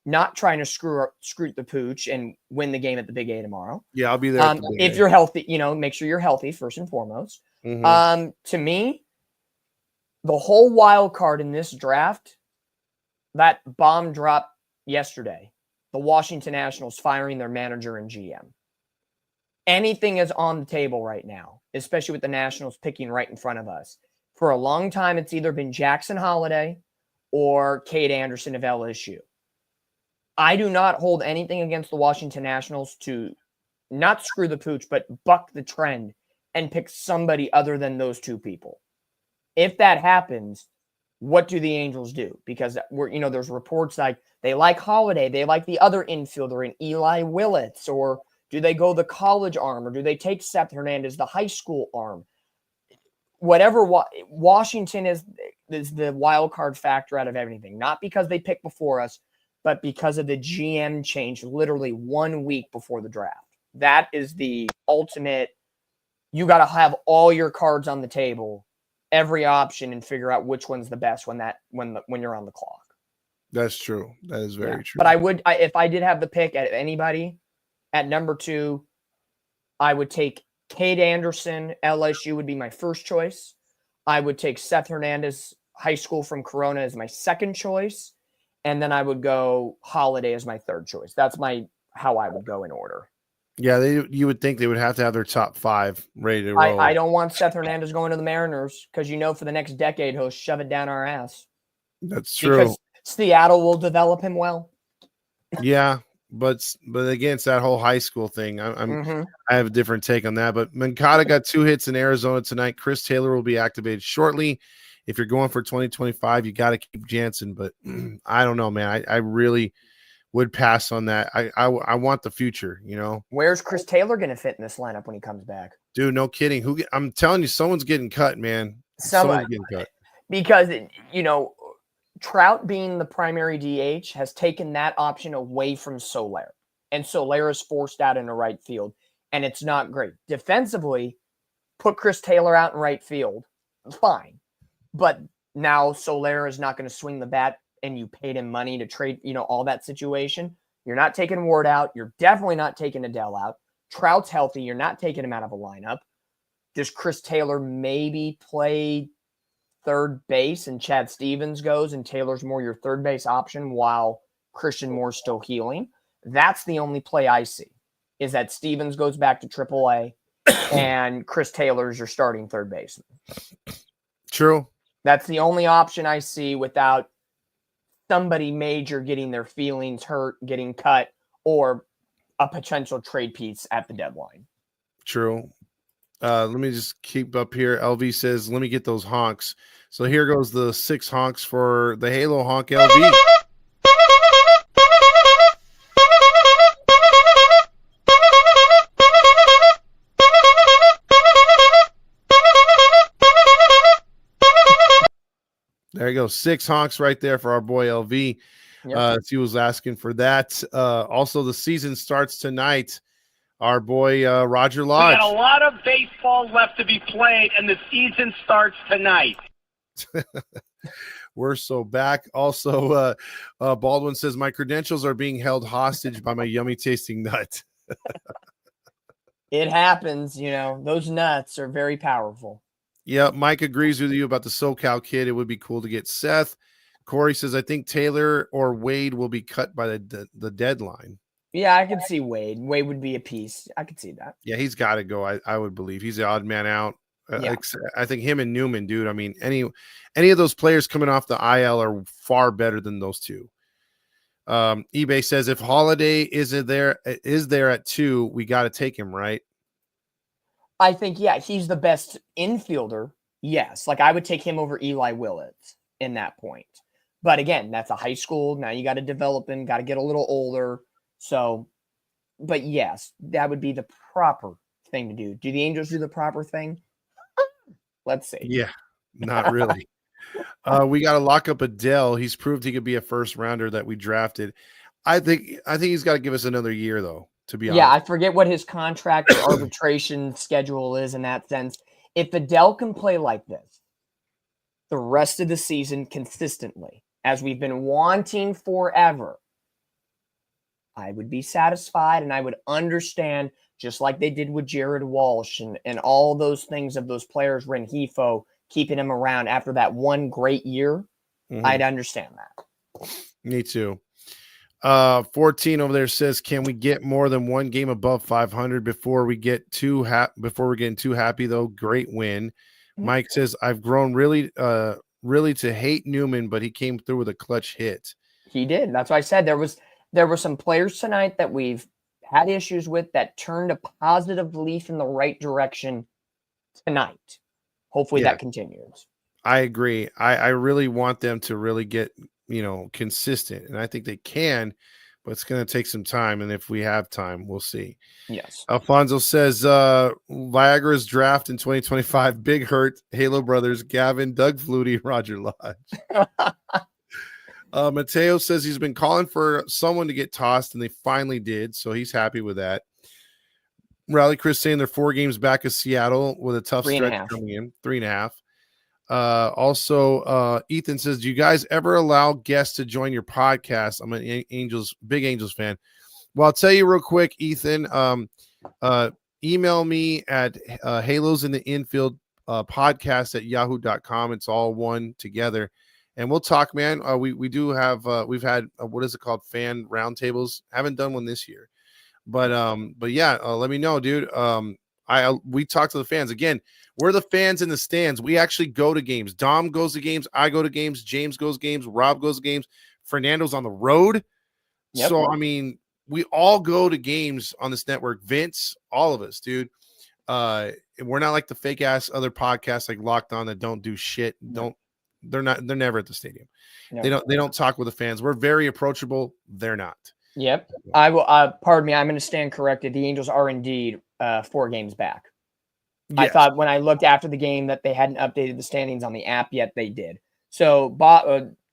not trying to screw the pooch and win the game at the Big A tomorrow. Yeah, I'll be there. If you're healthy, make sure you're healthy first and foremost. Mm-hmm. To me, the whole wild card in this draft, that bomb dropped yesterday. The Washington Nationals firing their manager and GM. Anything is on the table right now, especially with the Nationals picking right in front of us. For a long time, it's either been Jackson Holiday or Cade Anderson of LSU. I do not hold anything against the Washington Nationals to not screw the pooch, but buck the trend and pick somebody other than those two people. If that happens, what do the Angels do? Because there's reports like they like Holiday, they like the other infielder in Eli Willits, or do they go the college arm, or do they take Seth Hernandez, the high school arm? Whatever. Washington is the wild card factor out of everything, not because they picked before us, but because of the GM change literally 1 week before the draft. That is the ultimate. You got to have all your cards on the table, every option, and figure out which one's the best when you're on the clock. That's true. That is very true. But if I did have the pick at anybody at number 2, I would take Cade Anderson. LSU would be my first choice. I would take Seth Hernandez, high school from Corona, as my second choice. And then I would go Holiday as my third choice. That's how I would go in order. Yeah, you would think they would have to have their top 5 ready to roll. I don't want Seth Hernandez going to the Mariners because for the next decade he'll shove it down our ass. That's true. Because Seattle will develop him well. Yeah, but again, it's that whole high school thing. I have a different take on that. But Mancada got 2 hits in Arizona tonight. Chris Taylor will be activated shortly. If you're going for 2025, you got to keep Jansen. But I don't know, man. I really would pass on that. I want the future, Where's Chris Taylor going to fit in this lineup when he comes back? Dude, no kidding. I'm telling you, someone's getting cut, man. Someone's getting cut. Because, Trout being the primary DH has taken that option away from Soler. And Soler is forced out into right field. And it's not great. Defensively, put Chris Taylor out in right field. Fine. But now Soler is not going to swing the bat and you paid him money to trade, all that situation. You're not taking Ward out. You're definitely not taking Adele out. Trout's healthy. You're not taking him out of a lineup. Does Chris Taylor maybe play third base and Chad Stevens goes and Taylor's more your third base option while Christian Moore's still healing? That's the only play I see, is that Stevens goes back to AAA and Chris Taylor's your starting third baseman. True. That's the only option I see without somebody major getting their feelings hurt, getting cut, or a potential trade piece at the deadline. True. Let me just keep up here. LV says, let me get those honks. So here goes the 6 honks for the Halo honk LV. There you go. 6 honks right there for our boy LV. Yep. He was asking for that. Also, the season starts tonight. Our boy Roger Lodge. We got a lot of baseball left to be played, and the season starts tonight. We're so back. Also, Baldwin says, my credentials are being held hostage by my yummy tasting nut. It happens, those nuts are very powerful. Yeah, Mike agrees with you about the SoCal kid. It would be cool to get Seth. Corey says, I think Taylor or Wade will be cut by the deadline. Yeah, I could see Wade. Wade would be a piece. I could see that. Yeah, he's got to go. I would believe he's the odd man out. Yeah. I think him and Newman, dude. I mean, any of those players coming off the IL are far better than those two. eBay says if Holiday is there at 2, we got to take him, right? I think he's the best infielder. Yes, like I would take him over Eli Willits in that point. But again, that's a high school. Now you got to develop him. Got to get a little older. So, but yes, that would be the proper thing to do. Do the Angels do the proper thing? Let's see. Yeah, not really. We got to lock up Adele. He's proved he could be a first rounder that we drafted. I think he's got to give us another year, though, to be honest. Yeah, I forget what his contract or arbitration schedule is in that sense. If Adele can play like this the rest of the season consistently, as we've been wanting forever, I would be satisfied and I would understand, just like they did with Jared Walsh and all those things of those players, Rengifo, keeping him around after that one great year. Mm-hmm. I'd understand that. Me too. 14 over there says, can we get more than one game above 500 before we get before we're getting too happy, though? Great win. Mm-hmm. Mike says, I've grown really to hate Newman, but he came through with a clutch hit. He did. That's why I said there were some players tonight that we've had issues with that turned a positive leaf in the right direction tonight. Hopefully that continues. I agree. I really want them to really get, consistent. And I think they can, but it's going to take some time. And if we have time, we'll see. Yes. Alfonso says, Viagra's draft in 2025, Big Hurt, Halo Brothers, Gavin, Doug Flutie, Roger Lodge. Mateo says he's been calling for someone to get tossed, and they finally did. So he's happy with that. Rally Chris saying they're 4 games back of Seattle with a tough stretch coming in, 3.5. Also, Ethan says, do you guys ever allow guests to join your podcast? I'm an big Angels fan. Well, I'll tell you real quick, Ethan. Email me at Halos in the Infield podcast at yahoo.com. It's all one together. And we'll talk, man. We do have we've had what is it called? Fan roundtables. Haven't done one this year. But yeah, let me know, dude. We talk to the fans. Again, we're the fans in the stands. We actually go to games. Dom goes to games. I go to games. James goes to games. Rob goes to games. Fernando's on the road. Yep. So, I mean, we all go to games on this network. Vince, all of us, dude. We're not like the fake ass other podcasts like Locked On that don't do shit. They're never at the stadium. No. They don't talk with the fans. We're very approachable. They're not. Yep. I will pardon me, I'm going to stand corrected. The Angels are indeed 4 games back. Yes. I thought when I looked after the game that they hadn't updated the standings on the app yet. They did. So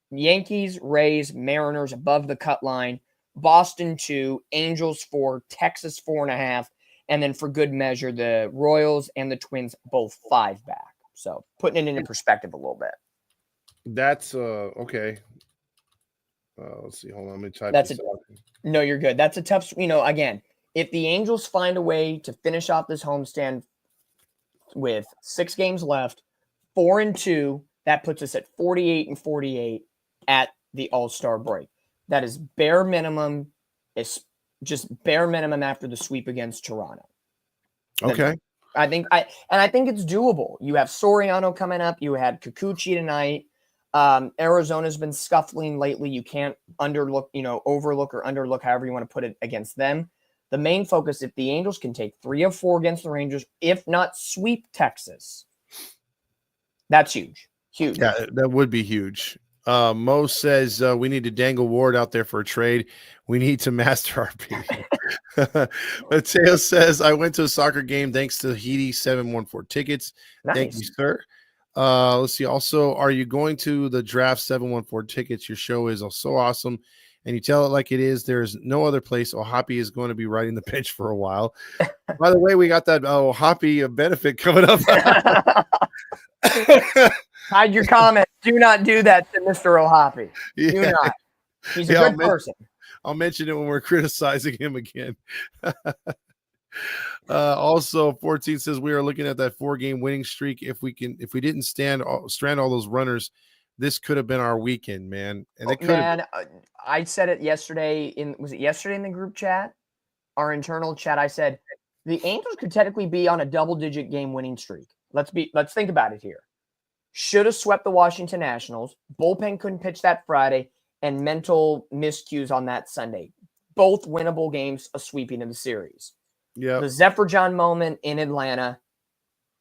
Yankees, Rays, Mariners above the cut line, Boston 2, Angels 4, Texas 4.5, and then for good measure, the Royals and the Twins both 5 back. So putting it into perspective a little bit. That's okay. Let's see. Hold on. Let me type this out. No, you're good. That's a tough, again, if the Angels find a way to finish off this homestand with 6 games left, 4-2, that puts us at 48-48 at the All-Star break. That is bare minimum. It's just bare minimum after the sweep against Toronto. Okay. I think it's doable. You have Soriano coming up. You had Kikuchi tonight. Arizona's been scuffling lately. You can't overlook or underlook, however you want to put it, against them. The main focus, if the Angels can take 3 of 4 against the Rangers, if not sweep Texas, that's huge. Huge. Yeah, that would be huge. Mo says we need to dangle Ward out there for a trade. We need to master RP. Mateo says, I went to a soccer game thanks to Heedy 714 tickets. Nice. Thank you, sir. Let's see. Also, are you going to the draft 714 tickets? Your show is so awesome. And you tell it like it is. There's no other place. Hoppy is going to be riding the bench for a while. By the way, we got that Hoppy benefit coming up. Hide your comment. Do not do that to Mr. O'Hoppy. Do not. He's a good person. I'll mention it when we're criticizing him again. Also, 14 says we are looking at that 4-game winning streak. If we didn't strand all those runners, this could have been our weekend, man. And it could have. I said it yesterday was it yesterday in the group chat, our internal chat? I said the Angels could technically be on a double-digit game winning streak. Let's think about it here. Should have swept the Washington Nationals. Bullpen couldn't pitch that Friday, and mental miscues on that Sunday. Both winnable games, a sweeping of the series. Yeah. The Zephyr John moment in Atlanta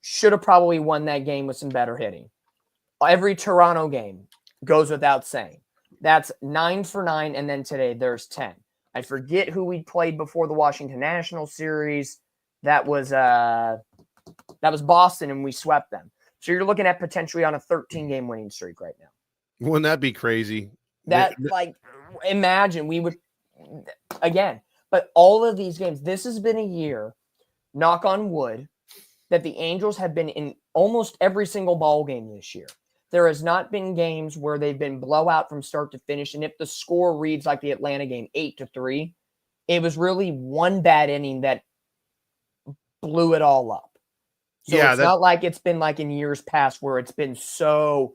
should have probably won that game with some better hitting. Every Toronto game goes without saying. That's 9 for 9, and then today there's 10. I forget who we played before the Washington National series. That was Boston, and we swept them. So you're looking at potentially on a 13-game winning streak right now. Wouldn't that be crazy? Imagine we would, again, but all of these games, this has been a year, knock on wood, that the Angels have been in almost every single ball game this year. There has not been games where they've been blowout from start to finish. And if the score reads like the Atlanta game, 8-3, it was really one bad inning that blew it all up. So it's not like it's been like in years past where it's been so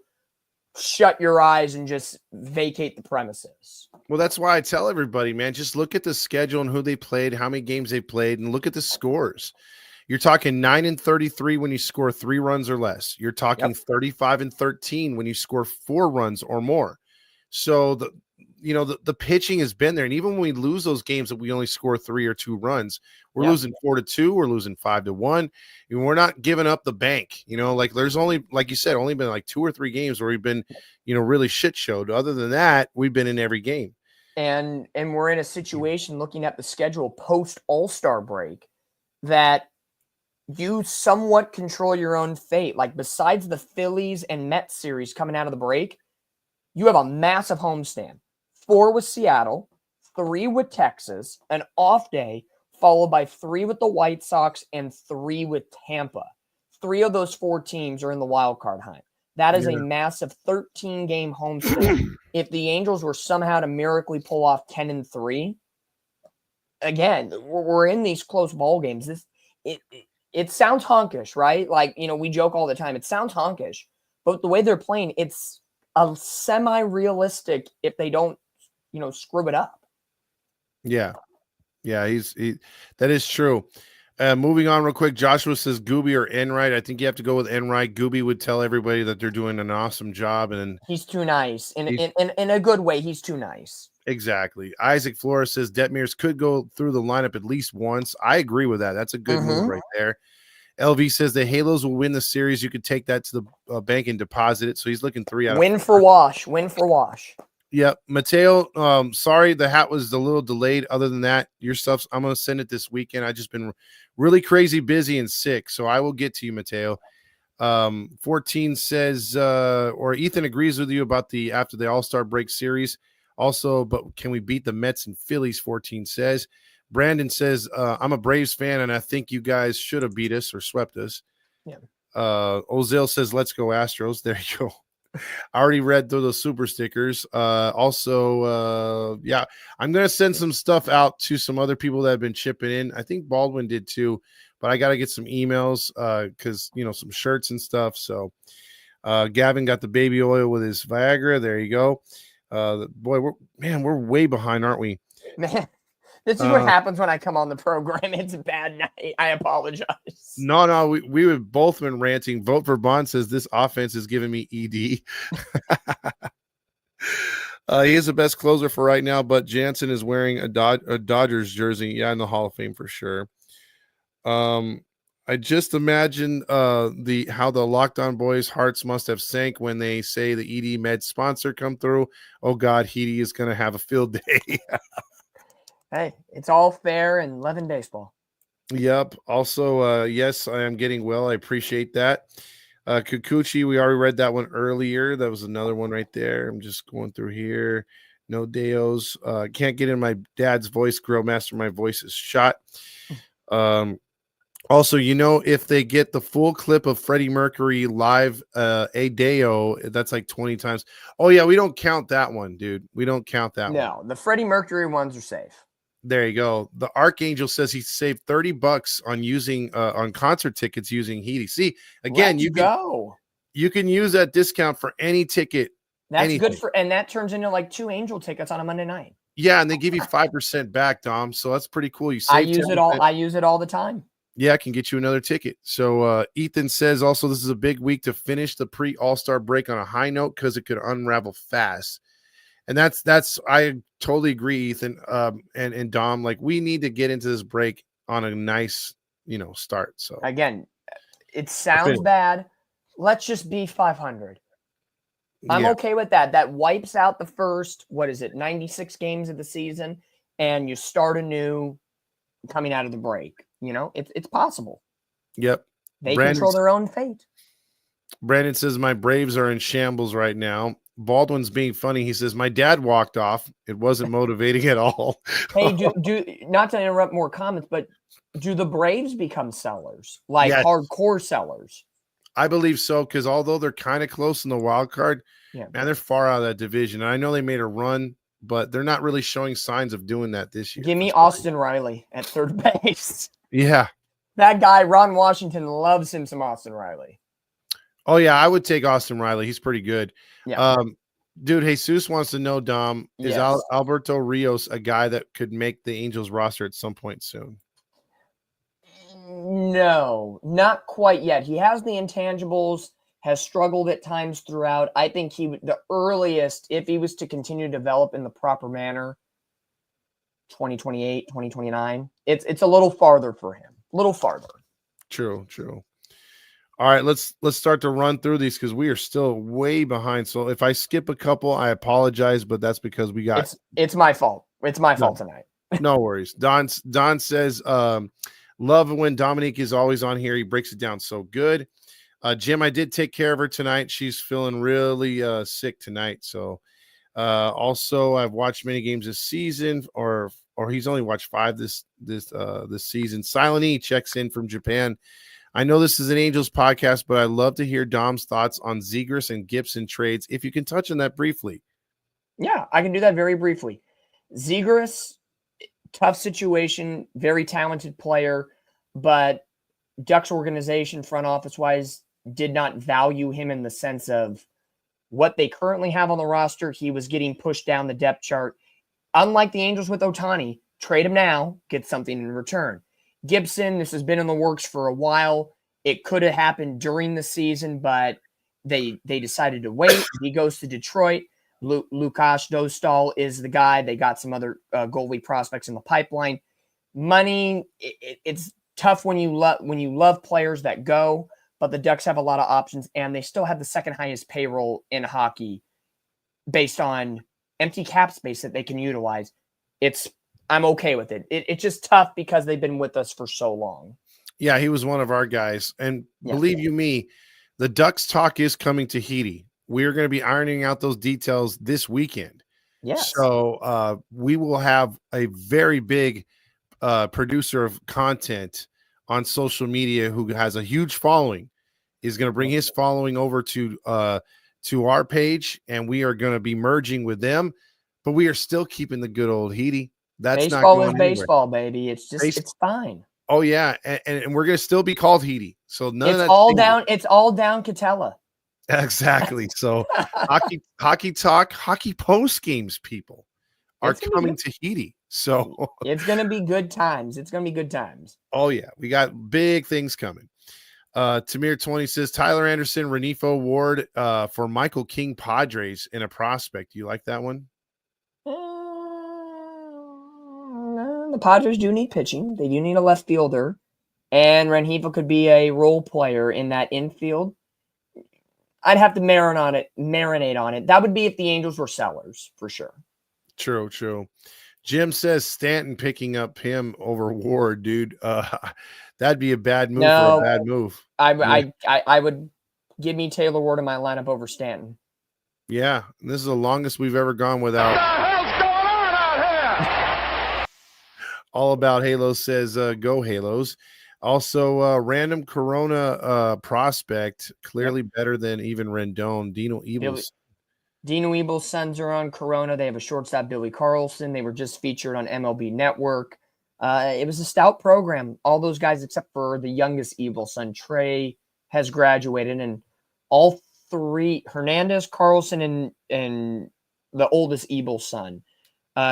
shut your eyes and just vacate the premises. Well, that's why I tell everybody, man, just look at the schedule and who they played, how many games they played, and look at the scores. You're talking 9-33 when you score 3 runs or less. You're talking 35-13 when you score 4 runs or more. So the pitching has been there. And even when we lose those games that we only score 3 or 2 runs, we're losing 4-2, we're losing 5-1. And we're not giving up the bank. Like there's only, like you said, only been like 2 or 3 games where we've been, really shit showed. Other than that, we've been in every game. And we're in a situation looking at the schedule post All-Star break that you somewhat control your own fate. Like besides the Phillies and Mets series coming out of the break, you have a massive homestand. 4 with Seattle, 3 with Texas, an off day, followed by 3 with the White Sox and 3 with Tampa. 3 of those 4 teams are in the wild card hunt. That is Yeah. a massive 13-game homestand. If the Angels were somehow to miraculously pull off 10-3, again, we're in these close ball games. It sounds honkish, right? Like, we joke all the time. It sounds honkish, but the way they're playing, it's a semi-realistic if they don't, screw it up. Yeah. Yeah, that is true. Moving on real quick, Joshua says Gooby or Enright. I think you have to go with Enright. Gooby would tell everybody that they're doing an awesome job, and he's too nice. In a good way, he's too nice. Exactly. Isaac Flores says Detmers could go through the lineup at least once. I agree with that. That's a good move right there. LV says the Halos will win the series. You could take that to the bank and deposit it. So he's looking 3 out of 4. Win for wash. Yep. Mateo, sorry the hat was a little delayed. Other than that, your stuff's I'm going to send it this weekend. I just been really crazy busy and sick, so I will get to you, Mateo. 14 says or Ethan agrees with you about the after the All-Star break series. Also, but can we beat the Mets and Phillies? 14 says. Brandon says, I'm a Braves fan, and I think you guys should have beat us or swept us. Yeah. Ozil says, let's go Astros. There you go. I already read through those super stickers. Also, I'm going to send some stuff out to some other people that have been chipping in. I think Baldwin did too, but I got to get some emails because, some shirts and stuff. So Gavin got the baby oil with his Viagra. There you go. Boy, we're way behind, aren't we? Man, this is what happens when I come on the program. It's a bad night. I apologize. No, we would both been ranting. Vote for Bond says this offense is giving me ED. He is the best closer for right now, but Jansen is wearing a Dodgers jersey. Yeah, in the Hall of Fame for sure. I just imagine how the Locked On Boys hearts must have sank when they say the ED Med sponsor come through. Oh God, Heedy is going to have a field day. Hey, it's all fair in 11 baseball. Yep. Also, yes, I am getting well. I appreciate that. Kikuchi, we already read that one earlier. That was another one right there. I'm just going through here. No Deos. Can't get in my dad's voice grill master. My voice is shot. Also, if they get the full clip of Freddie Mercury live a Deo, that's like 20 times. Oh, yeah, we don't count that one, dude. We don't count that one. No, the Freddie Mercury ones are safe. There you go. The Archangel says he saved $30 on using on concert tickets using Heedy. See, again, you can use that discount for any ticket. That's anything. Good and that turns into like 2 Angel tickets on a Monday night. Yeah, and they give you 5% back, Dom. So that's pretty cool. I use it all the time. Yeah, I can get you another ticket. So Ethan says also this is a big week to finish the pre-All-Star break on a high note because it could unravel fast. And that's I totally agree, Ethan, and Dom. Like, we need to get into this break on a nice, start. So again, it sounds bad. Let's just be 500. I'm okay with that. That wipes out the first 96 games of the season, and you start anew coming out of the break. It's possible. Yep. They control their own fate. Brandon says my Braves are in shambles right now. Baldwin's being funny. He says, my dad walked off. It wasn't motivating at all. Hey, do not to interrupt more comments, but do the Braves become sellers? Like hardcore sellers? I believe so, because although they're kind of close in the wild card, man, they're far out of that division. And I know they made a run, but they're not really showing signs of doing that this year. Give me Austin Riley at third base. Yeah. That guy, Ron Washington, loves him some Austin Riley. Oh, yeah, I would take Austin Riley. He's pretty good. Yeah. Dude, Jesus wants to know, Dom, is Alberto Rios a guy that could make the Angels roster at some point soon? No, not quite yet. He has the intangibles, has struggled at times throughout. I think the earliest, if he was to continue to develop in the proper manner, 2028, 2029. It's a little farther for him. A little farther. True. All right, let's start to run through these because we are still way behind. So if I skip a couple, I apologize, but that's because we got it's my fault. It's my fault tonight. No worries. Don says, love when Dominique is always on here. He breaks it down so good. Jim, I did take care of her tonight. She's feeling really sick tonight. So also I've watched many games this season, or he's only watched 5 this season. Silent E checks in from Japan. I know this is an Angels podcast, but I'd love to hear Dom's thoughts on Zegras and Gibson trades. If you can touch on that briefly. Yeah, I can do that very briefly. Zegras, tough situation, very talented player, but Ducks organization, front office wise, did not value him in the sense of what they currently have on the roster. He was getting pushed down the depth chart. Unlike the Angels with Ohtani, trade him now, get something in return. Gibson, this has been in the works for a while. It could have happened during the season, but they decided to wait. He goes to Detroit. Lukáš Dostal is the guy. They got some other goalie prospects in the pipeline. Money, it's tough when you love players that go, but the Ducks have a lot of options, and they still have the second highest payroll in hockey based on empty cap space that they can utilize. I'm okay with it. It's just tough because they've been with us for so long. Yeah, he was one of our guys. And believe you me, the Ducks talk is coming to Tahiti. We're going to be ironing out those details this weekend. Yes. So we will have a very big producer of content on social media who has a huge following, is going to bring his following over to our page, and we are going to be merging with them, but we are still keeping the good old Heedy. That's baseball not going is baseball, baby. It's just it's fine. Oh yeah, and we're going to still be called Heedy. So none of that. It's all down Catella. Exactly. So hockey talk, hockey post games people are coming to Heedy. So it's going to be good times. It's going to be good times. Oh yeah, we got big things coming. Tamir 20 says Tyler Anderson, Renifo Ward for Michael King Padres in a prospect. You like that one? The Padres do need pitching. They do need a left fielder, and Renifo could be a role player in that infield. I'd have to marinate on it. That would be if the Angels were sellers for sure. True. Jim says Stanton picking up him over Ward, dude. That'd be a bad move for a bad move. I would give me Taylor Ward in my lineup over Stanton. Yeah, this is the longest we've ever gone without. What the hell's going on out here? All About Halos says go Halos. Also, random Corona prospect, clearly better than even Rendon. Dino Ebel's sons are on Corona. They have a shortstop, Billy Carlson. They were just featured on MLB Network. It was a stout program. All those guys, except for the youngest Ebel son, Trey, has graduated. And all three, Hernandez, Carlson, and the oldest Ebel son,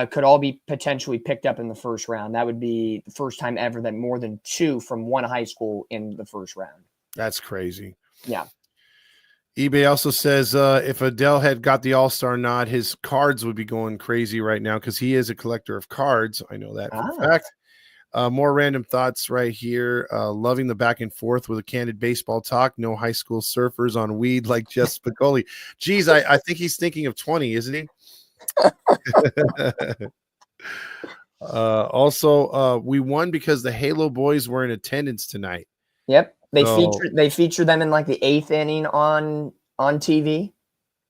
could all be potentially picked up in the first round. That would be the first time ever that more than two from one high school in the first round. That's crazy. Yeah. eBay also says if Adele had got the All-Star nod, his cards would be going crazy right now because he is a collector of cards. I know that for a fact. More random thoughts right here. Loving the back and forth with a candid baseball talk. No high school surfers on weed like Jess Spicoli. Geez, I think he's thinking of 20, isn't he? Also, we won because the Halo boys were in attendance tonight. Yep. They featured them in like the 8th inning on TV.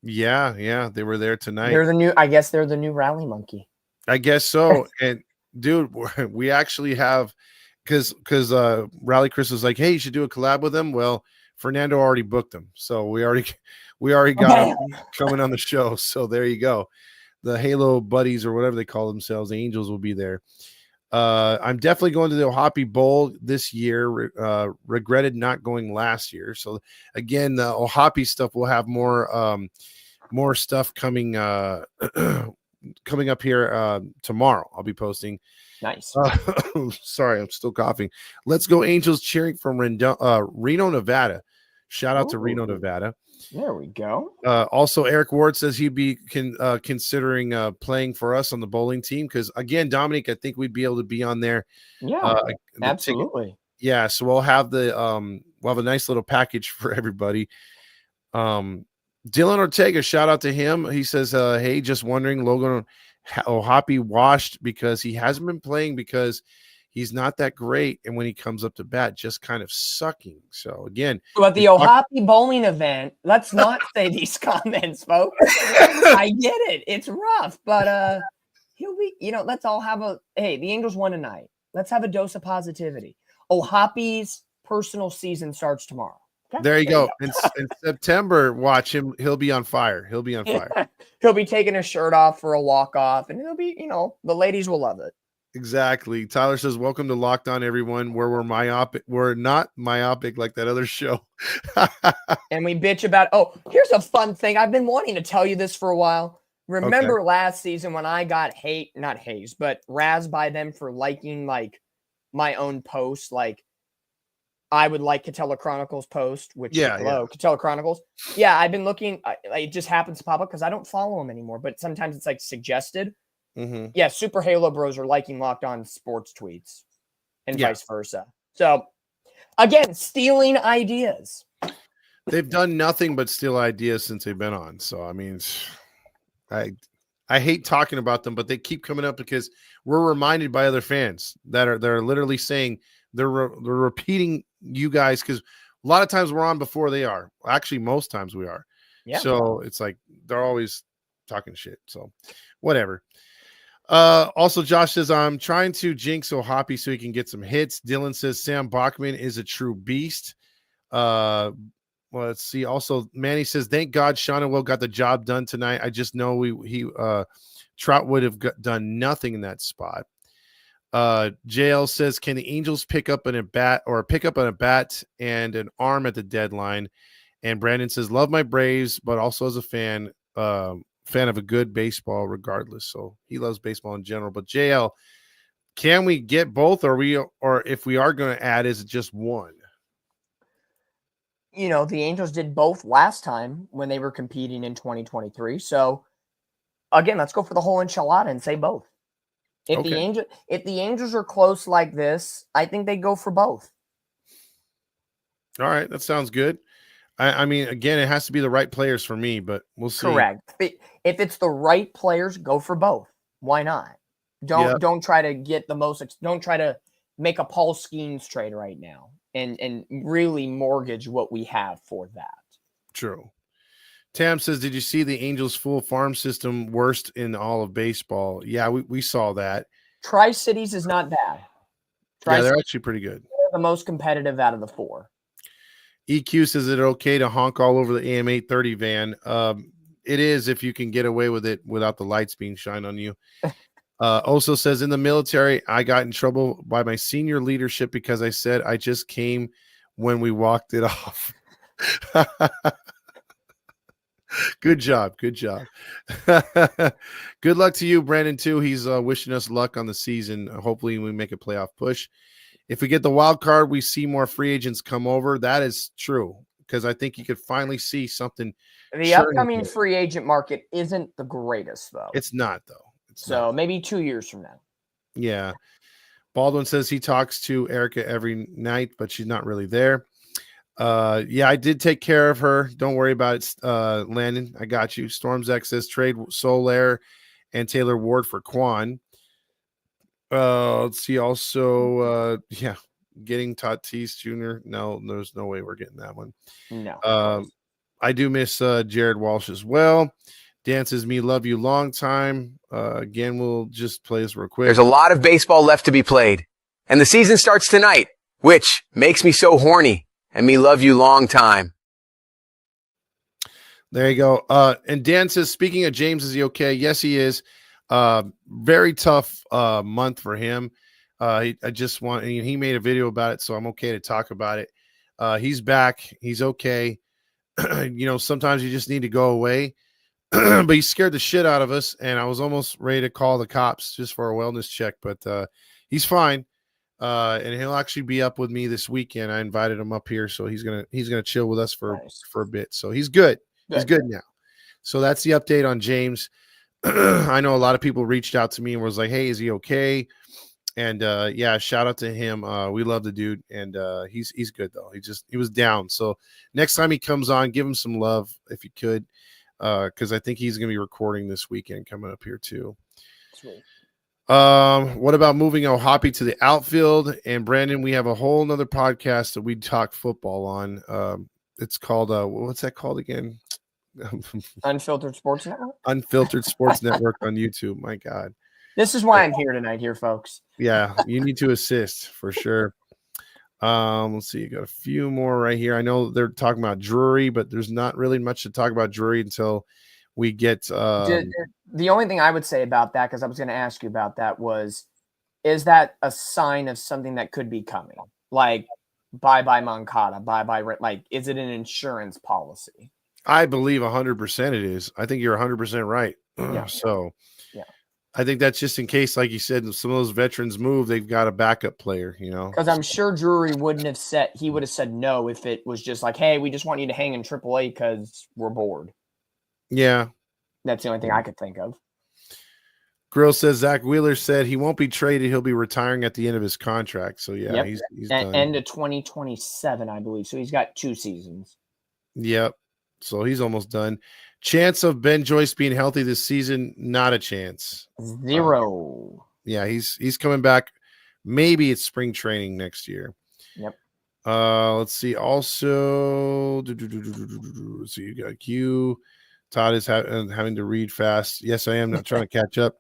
Yeah, they were there tonight. I guess they're the new rally monkey. I guess so. And dude, we actually have because Rally Chris was like, hey, you should do a collab with them. Well, Fernando already booked them, so we already got them coming on the show. So there you go. The Halo buddies or whatever they call themselves, the Angels, will be there. I'm definitely going to the Ohapi Bowl this year. Regretted not going last year. So again, the Ohapi stuff will have more stuff coming coming up here tomorrow. I'll be posting. Nice. Sorry, I'm still coughing. Let's go Angels cheering from Reno, Nevada. Shout out to Reno, Nevada. There we go. Also, Eric Ward says he'd be considering playing for us on the bowling team because, again, Dominic, I think we'd be able to be on there. Yeah, absolutely. Yeah, so we'll have a nice little package for everybody. Dylan Ortega, shout out to him. He says, hey, just wondering, Logan Ohapi washed because he hasn't been playing because he's not that great, and when he comes up to bat, just kind of sucking. So again, at the Ohapi bowling event, let's not say these comments, folks. I get it; it's rough, but he'll be. Let's all have the Angels won tonight. Let's have a dose of positivity. Ohapi's personal season starts tomorrow. Okay? There you go. In September, watch him. He'll be on fire. He'll be on fire. He'll be taking his shirt off for a walk-off, and he'll be, the ladies will love it. Exactly. Tyler says, welcome to Locked On, everyone, where we're not myopic like that other show. And we bitch about, here's a fun thing. I've been wanting to tell you this for a while. Remember last season when I got not hazed, but razzed by them for liking like my own post, like I would like Catella Chronicles post, which Catella Chronicles. Yeah, I've been looking. It just happens to pop up because I don't follow them anymore. But sometimes it's like suggested. Mm-hmm. Yeah, Super Halo Bros are liking Locked On Sports tweets, and vice versa. So again, stealing ideas. They've done nothing but steal ideas since they've been on. So I mean, I hate talking about them, but they keep coming up because we're reminded by other fans that are literally saying they're repeating you guys, because a lot of times we're on before they are. Actually, most times we are. Yeah. So it's like they're always talking shit. So whatever. Also, Josh says, I'm trying to jinx O'Hoppe so he can get some hits. Dylan says Sam Bachman is a true beast. Well, let's see. Also, Manny says, thank God Shonawell got the job done tonight. I just know Trout would have done nothing in that spot. JL says, can the Angels pick up an bat and an arm at the deadline? And Brandon says, love my Braves, but also as a fan of a good baseball regardless. So he loves baseball in general. But JL, can we get both? Or if we are going to add, is it just one? The Angels did both last time when they were competing in 2023. So again, let's go for the whole enchilada and say both. If the Angels are close like this, I think they go for both. All right, that sounds good. I mean, again, it has to be the right players for me, but we'll see. Correct. If it's the right players, go for both. Why not? Don't try to get the most. Don't try to make a Paul Skeens trade right now and really mortgage what we have for that. True. Tam says, did you see the Angels' full farm system worst in all of baseball? Yeah, we saw that. Tri-Cities is not bad. Yeah, they're actually pretty good. They're the most competitive out of the four. EQ says, is it okay to honk all over the AM 830 van? It is if you can get away with it without the lights being shined on you. Also says, in the military, I got in trouble by my senior leadership because I said I just came when we walked it off. Good job. Good luck to you, Brandon, too. He's wishing us luck on the season. Hopefully we make a playoff push. If we get the wild card, we see more free agents come over. That is true, because I think you could finally see something. The upcoming free agent market isn't the greatest, though. It's not, though. Maybe 2 years from now. Yeah. Baldwin says he talks to Erica every night, but she's not really there. Yeah, I did take care of her. Don't worry about it, Landon. I got you. Storms X says trade Soler and Taylor Ward for Quan. Let's see. Also, getting Tatis Jr. No, there's no way we're getting that one. No. I do miss Jared Walsh as well. Dan says, me love you long time. Again, we'll just play this real quick. There's a lot of baseball left to be played, and the season starts tonight, which makes me so horny. And me love you long time. There you go. And Dan says, speaking of James, is he okay? Yes, he is. Very tough month for him. He made a video about it, so I'm okay to talk about it. He's back. He's okay. Sometimes you just need to go away. But he scared the shit out of us, and I was almost ready to call the cops just for a wellness check. But he's fine. And he'll actually be up with me this weekend. I invited him up here, so he's gonna chill with us for a bit. So he's good. He's good now. So that's the update on James. I know a lot of people reached out to me and was like, "Hey, is he okay?" And shout out to him. We love the dude, and he's good though. He was down. So next time he comes on, give him some love if you could, because I think he's gonna be recording this weekend coming up here too. Sweet. What about moving O'Hoppe to the outfield? And Brandon, we have a whole nother podcast that we talk football on. It's called what's that called again? Unfiltered Sports Network. Unfiltered Sports Network on YouTube. My God, this is why I'm here tonight, folks. Yeah, you need to assist for sure. Let's see. You got a few more right here. I know they're talking about Drury, but there's not really much to talk about Drury until we get. The only thing I would say about that, because I was going to ask you about that, is that a sign of something that could be coming? Like, bye-bye Moncada, bye-bye, like, is it an insurance policy? I believe 100% it is. I think you're 100% right. Yeah. So yeah, I think that's just in case, like you said, some of those veterans move, they've got a backup player, you know? Because I'm sure Drury wouldn't have said, he would have said no if it was just like, hey, we just want you to hang in AAA because we're bored. Yeah. That's the only thing I could think of. Grill says Zach Wheeler said he won't be traded. He'll be retiring at the end of his contract. So, yeah, Yep. he's done. End of 2027, I believe. So he's got 2 seasons. Yep. So he's almost done. Chance of Ben Joyce being healthy this season? Not a chance. 0. Yeah, he's coming back. Maybe it's spring training next year. Yep. Let's see. Also, so you got Q. Todd is having to read fast. Yes, I am. Not trying to catch up.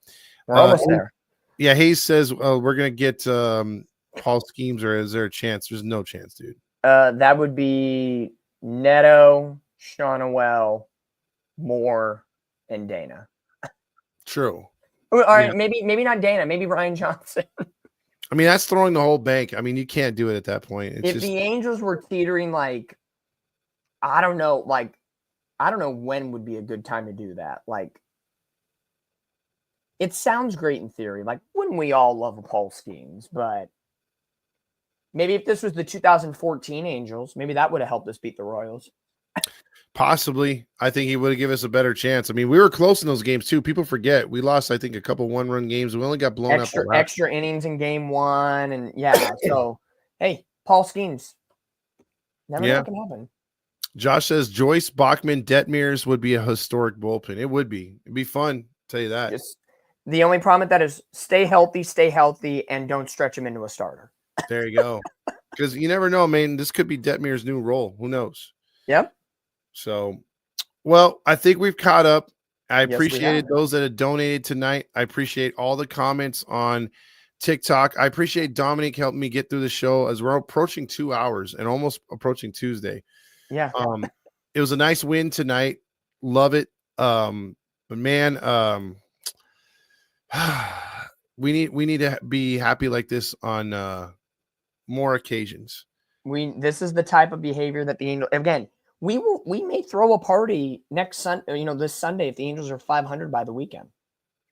We're almost there. Yeah, Hayes says we're gonna get Paul Schemes, or is there a chance? There's no chance, dude. That would be Neto, Shonwell, Moore, and Dana. True. All right, maybe not Dana, maybe Ryan Johnson. I mean, that's throwing the whole bank. I mean, you can't do it at that point. If the Angels were teetering, like, I don't know when would be a good time to do that. Like, it sounds great in theory. Like, wouldn't we all love a Paul Schemes? But maybe if this was the 2014 Angels, maybe that would have helped us beat the Royals. Possibly. I think he would have given us a better chance. I mean, we were close in those games too. People forget we lost, I think, a couple 1-run games. We only got blown up. Extra innings in game 1. And yeah, so, hey, Paul Schemes. Never know what can happen. Josh says Joyce, Bachman, Detmers would be a historic bullpen. It would be. It'd be fun. I'll tell you that. Just, the only problem with that is stay healthy, and don't stretch him into a starter. There you go. Because you never know, man. This could be Detmer's new role. Who knows? Yep. So, well, I think we've caught up. I Yes, appreciated those that had donated tonight. I appreciate all the comments on TikTok. I appreciate Dominic helping me get through the show as we're approaching 2 hours and almost approaching Tuesday. Yeah. It was a nice win tonight. Love it. But man, we need to be happy like this on more occasions. This is the type of behavior that the Angels, again, we may throw a party next Sunday, this Sunday, if the Angels are 500 by the weekend.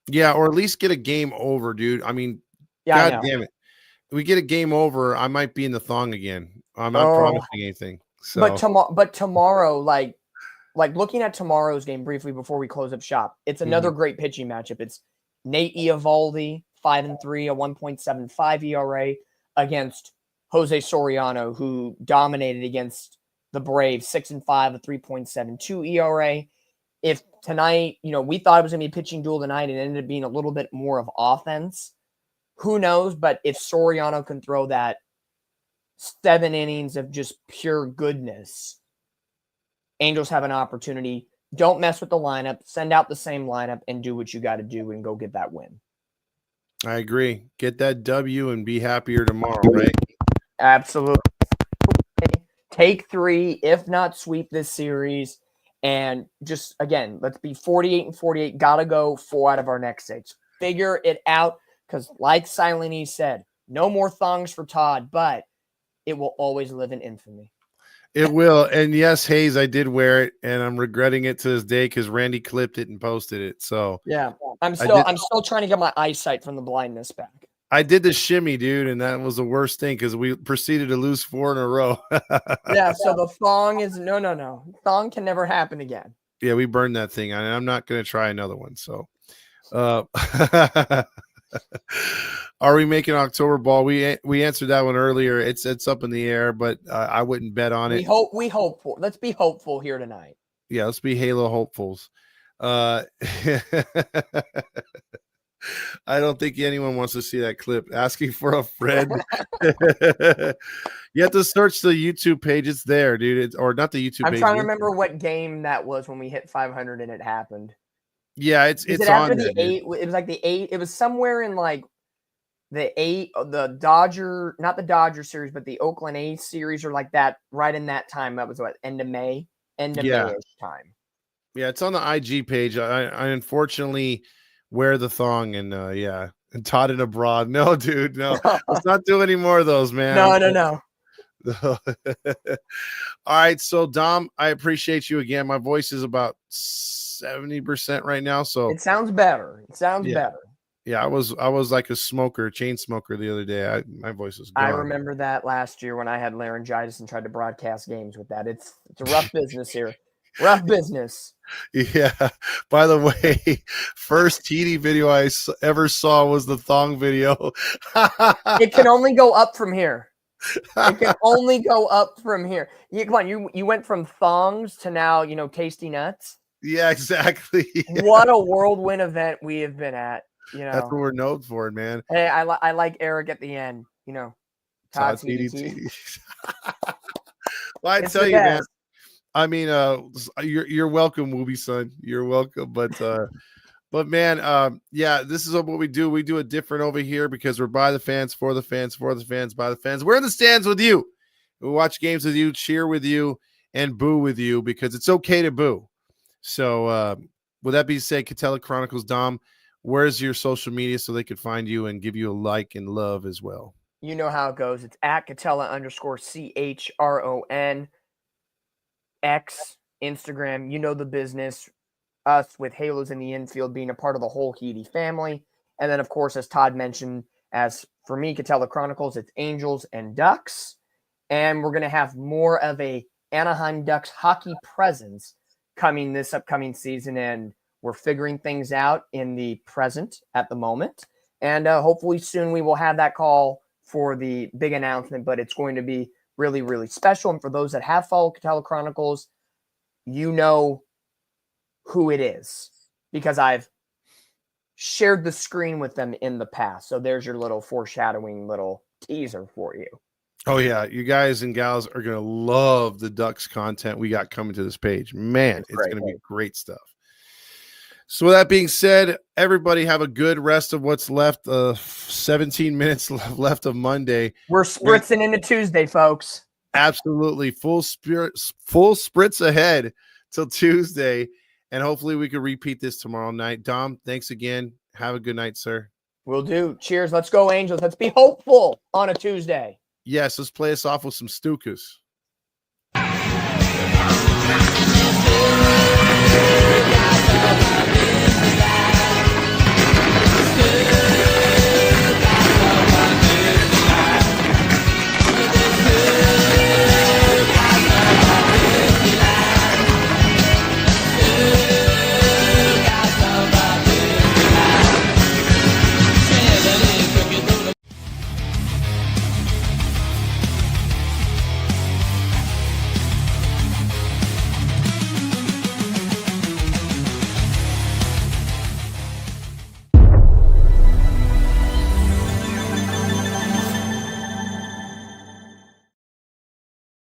Yeah, or at least get a game over, dude. I mean, yeah, God damn it. If we get a game over, I might be in the thong again. I'm not promising anything. So. But tomorrow, like looking at tomorrow's game briefly before we close up shop, it's another great pitching matchup. It's Nate Eovaldi, 5-3, a 1.75 ERA against Jose Soriano, who dominated against the Braves, 6-5, a 3.72 ERA. If tonight, we thought it was going to be a pitching duel tonight, and it ended up being a little bit more of offense. Who knows? But if Soriano can throw that 7 innings of just pure goodness, Angels have an opportunity. Don't mess with the lineup. Send out the same lineup and do what you got to do and go get that win. I agree. Get that W and be happier tomorrow, right? Absolutely. Take 3, if not sweep this series. And just, again, let's be 48-48. Got to go 4 out of our next 6. Figure it out, because like Silent E said, no more thongs for Todd, but it will always live in infamy. It will. And yes, Hayes, I did wear it, and I'm regretting it to this day because Randy clipped it and posted it. So yeah, I'm still trying to get my eyesight from the blindness back. I did the shimmy, dude, and that was the worst thing because we proceeded to lose 4 in a row. Yeah, so the thong is no. Thong can never happen again. Yeah, we burned that thing. I'm not going to try another one. So, are we making October ball? We answered that one earlier. It's up in the air, but I wouldn't bet on it. We hope for. Let's be hopeful here tonight. Yeah, let's be Halo hopefuls. I don't think anyone wants to see that clip. Asking for a friend. You have to search the YouTube page. It's there, dude. Or not the YouTube page. I'm trying to remember what game that was when we hit 500 and it happened. Yeah, it's it on after there, the 8. It was like the 8. It was somewhere in like the Dodger, not the Dodger series, but the Oakland A's series, or like that, right in that time. That was what, end of May, May-ish time. Yeah, it's on the IG page. I unfortunately wear the thong, and and Todd in abroad. No, dude, no, let's not do any more of those, man. No. All right, so Dom, I appreciate you again. My voice is about 70% right now, so it sounds better. Better. Yeah, I was like a chain smoker the other day. My voice was gone. I remember that last year when I had laryngitis and tried to broadcast games with that. It's a rough business here. Rough business. Yeah. By the way, first TD video I ever saw was the thong video. It can only go up from here. It can only go up from here. Come on, you went from thongs to now, tasty nuts. Yeah, exactly. What a whirlwind event we have been at. That's what we're known for, man. Hey, I like Eric at the end. Todd TDT. Well, I tell you, man. I mean, you're welcome, Wooby son. You're welcome, but man, this is what we do. We do it different over here because we're by the fans, for the fans, by the fans. We're in the stands with you. We watch games with you, cheer with you, and boo with you because it's okay to boo. So, with that being said, Catella Chronicles, Dom, where's your social media so they could find you and give you a like and love as well? You know how it goes. It's at Catella_CHRON. X, Instagram, you know the business. Us with Halos in the Infield being a part of the whole Heedy family. And then, of course, as Todd mentioned, as for me, Catella Chronicles, it's Angels and Ducks. And we're going to have more of a Anaheim Ducks hockey presence coming this upcoming season. And we're figuring things out in the present at the moment. And hopefully soon we will have that call for the big announcement, but it's going to be really, really special. And for those that have followed Catella Chronicles, you know who it is because I've shared the screen with them in the past. So there's your little foreshadowing little teaser for you. Oh, yeah. You guys and gals are going to love the Ducks content we got coming to this page. Man, it's going to be great stuff. So with that being said, everybody have a good rest of what's left. 17 minutes left of Monday. We're spritzing into Tuesday, folks. Absolutely. Full spritz ahead till Tuesday. And hopefully we can repeat this tomorrow night. Dom, thanks again. Have a good night, sir. Will do. Cheers. Let's go, Angels. Let's be hopeful on a Tuesday. Yes, let's play us off with some Stukas.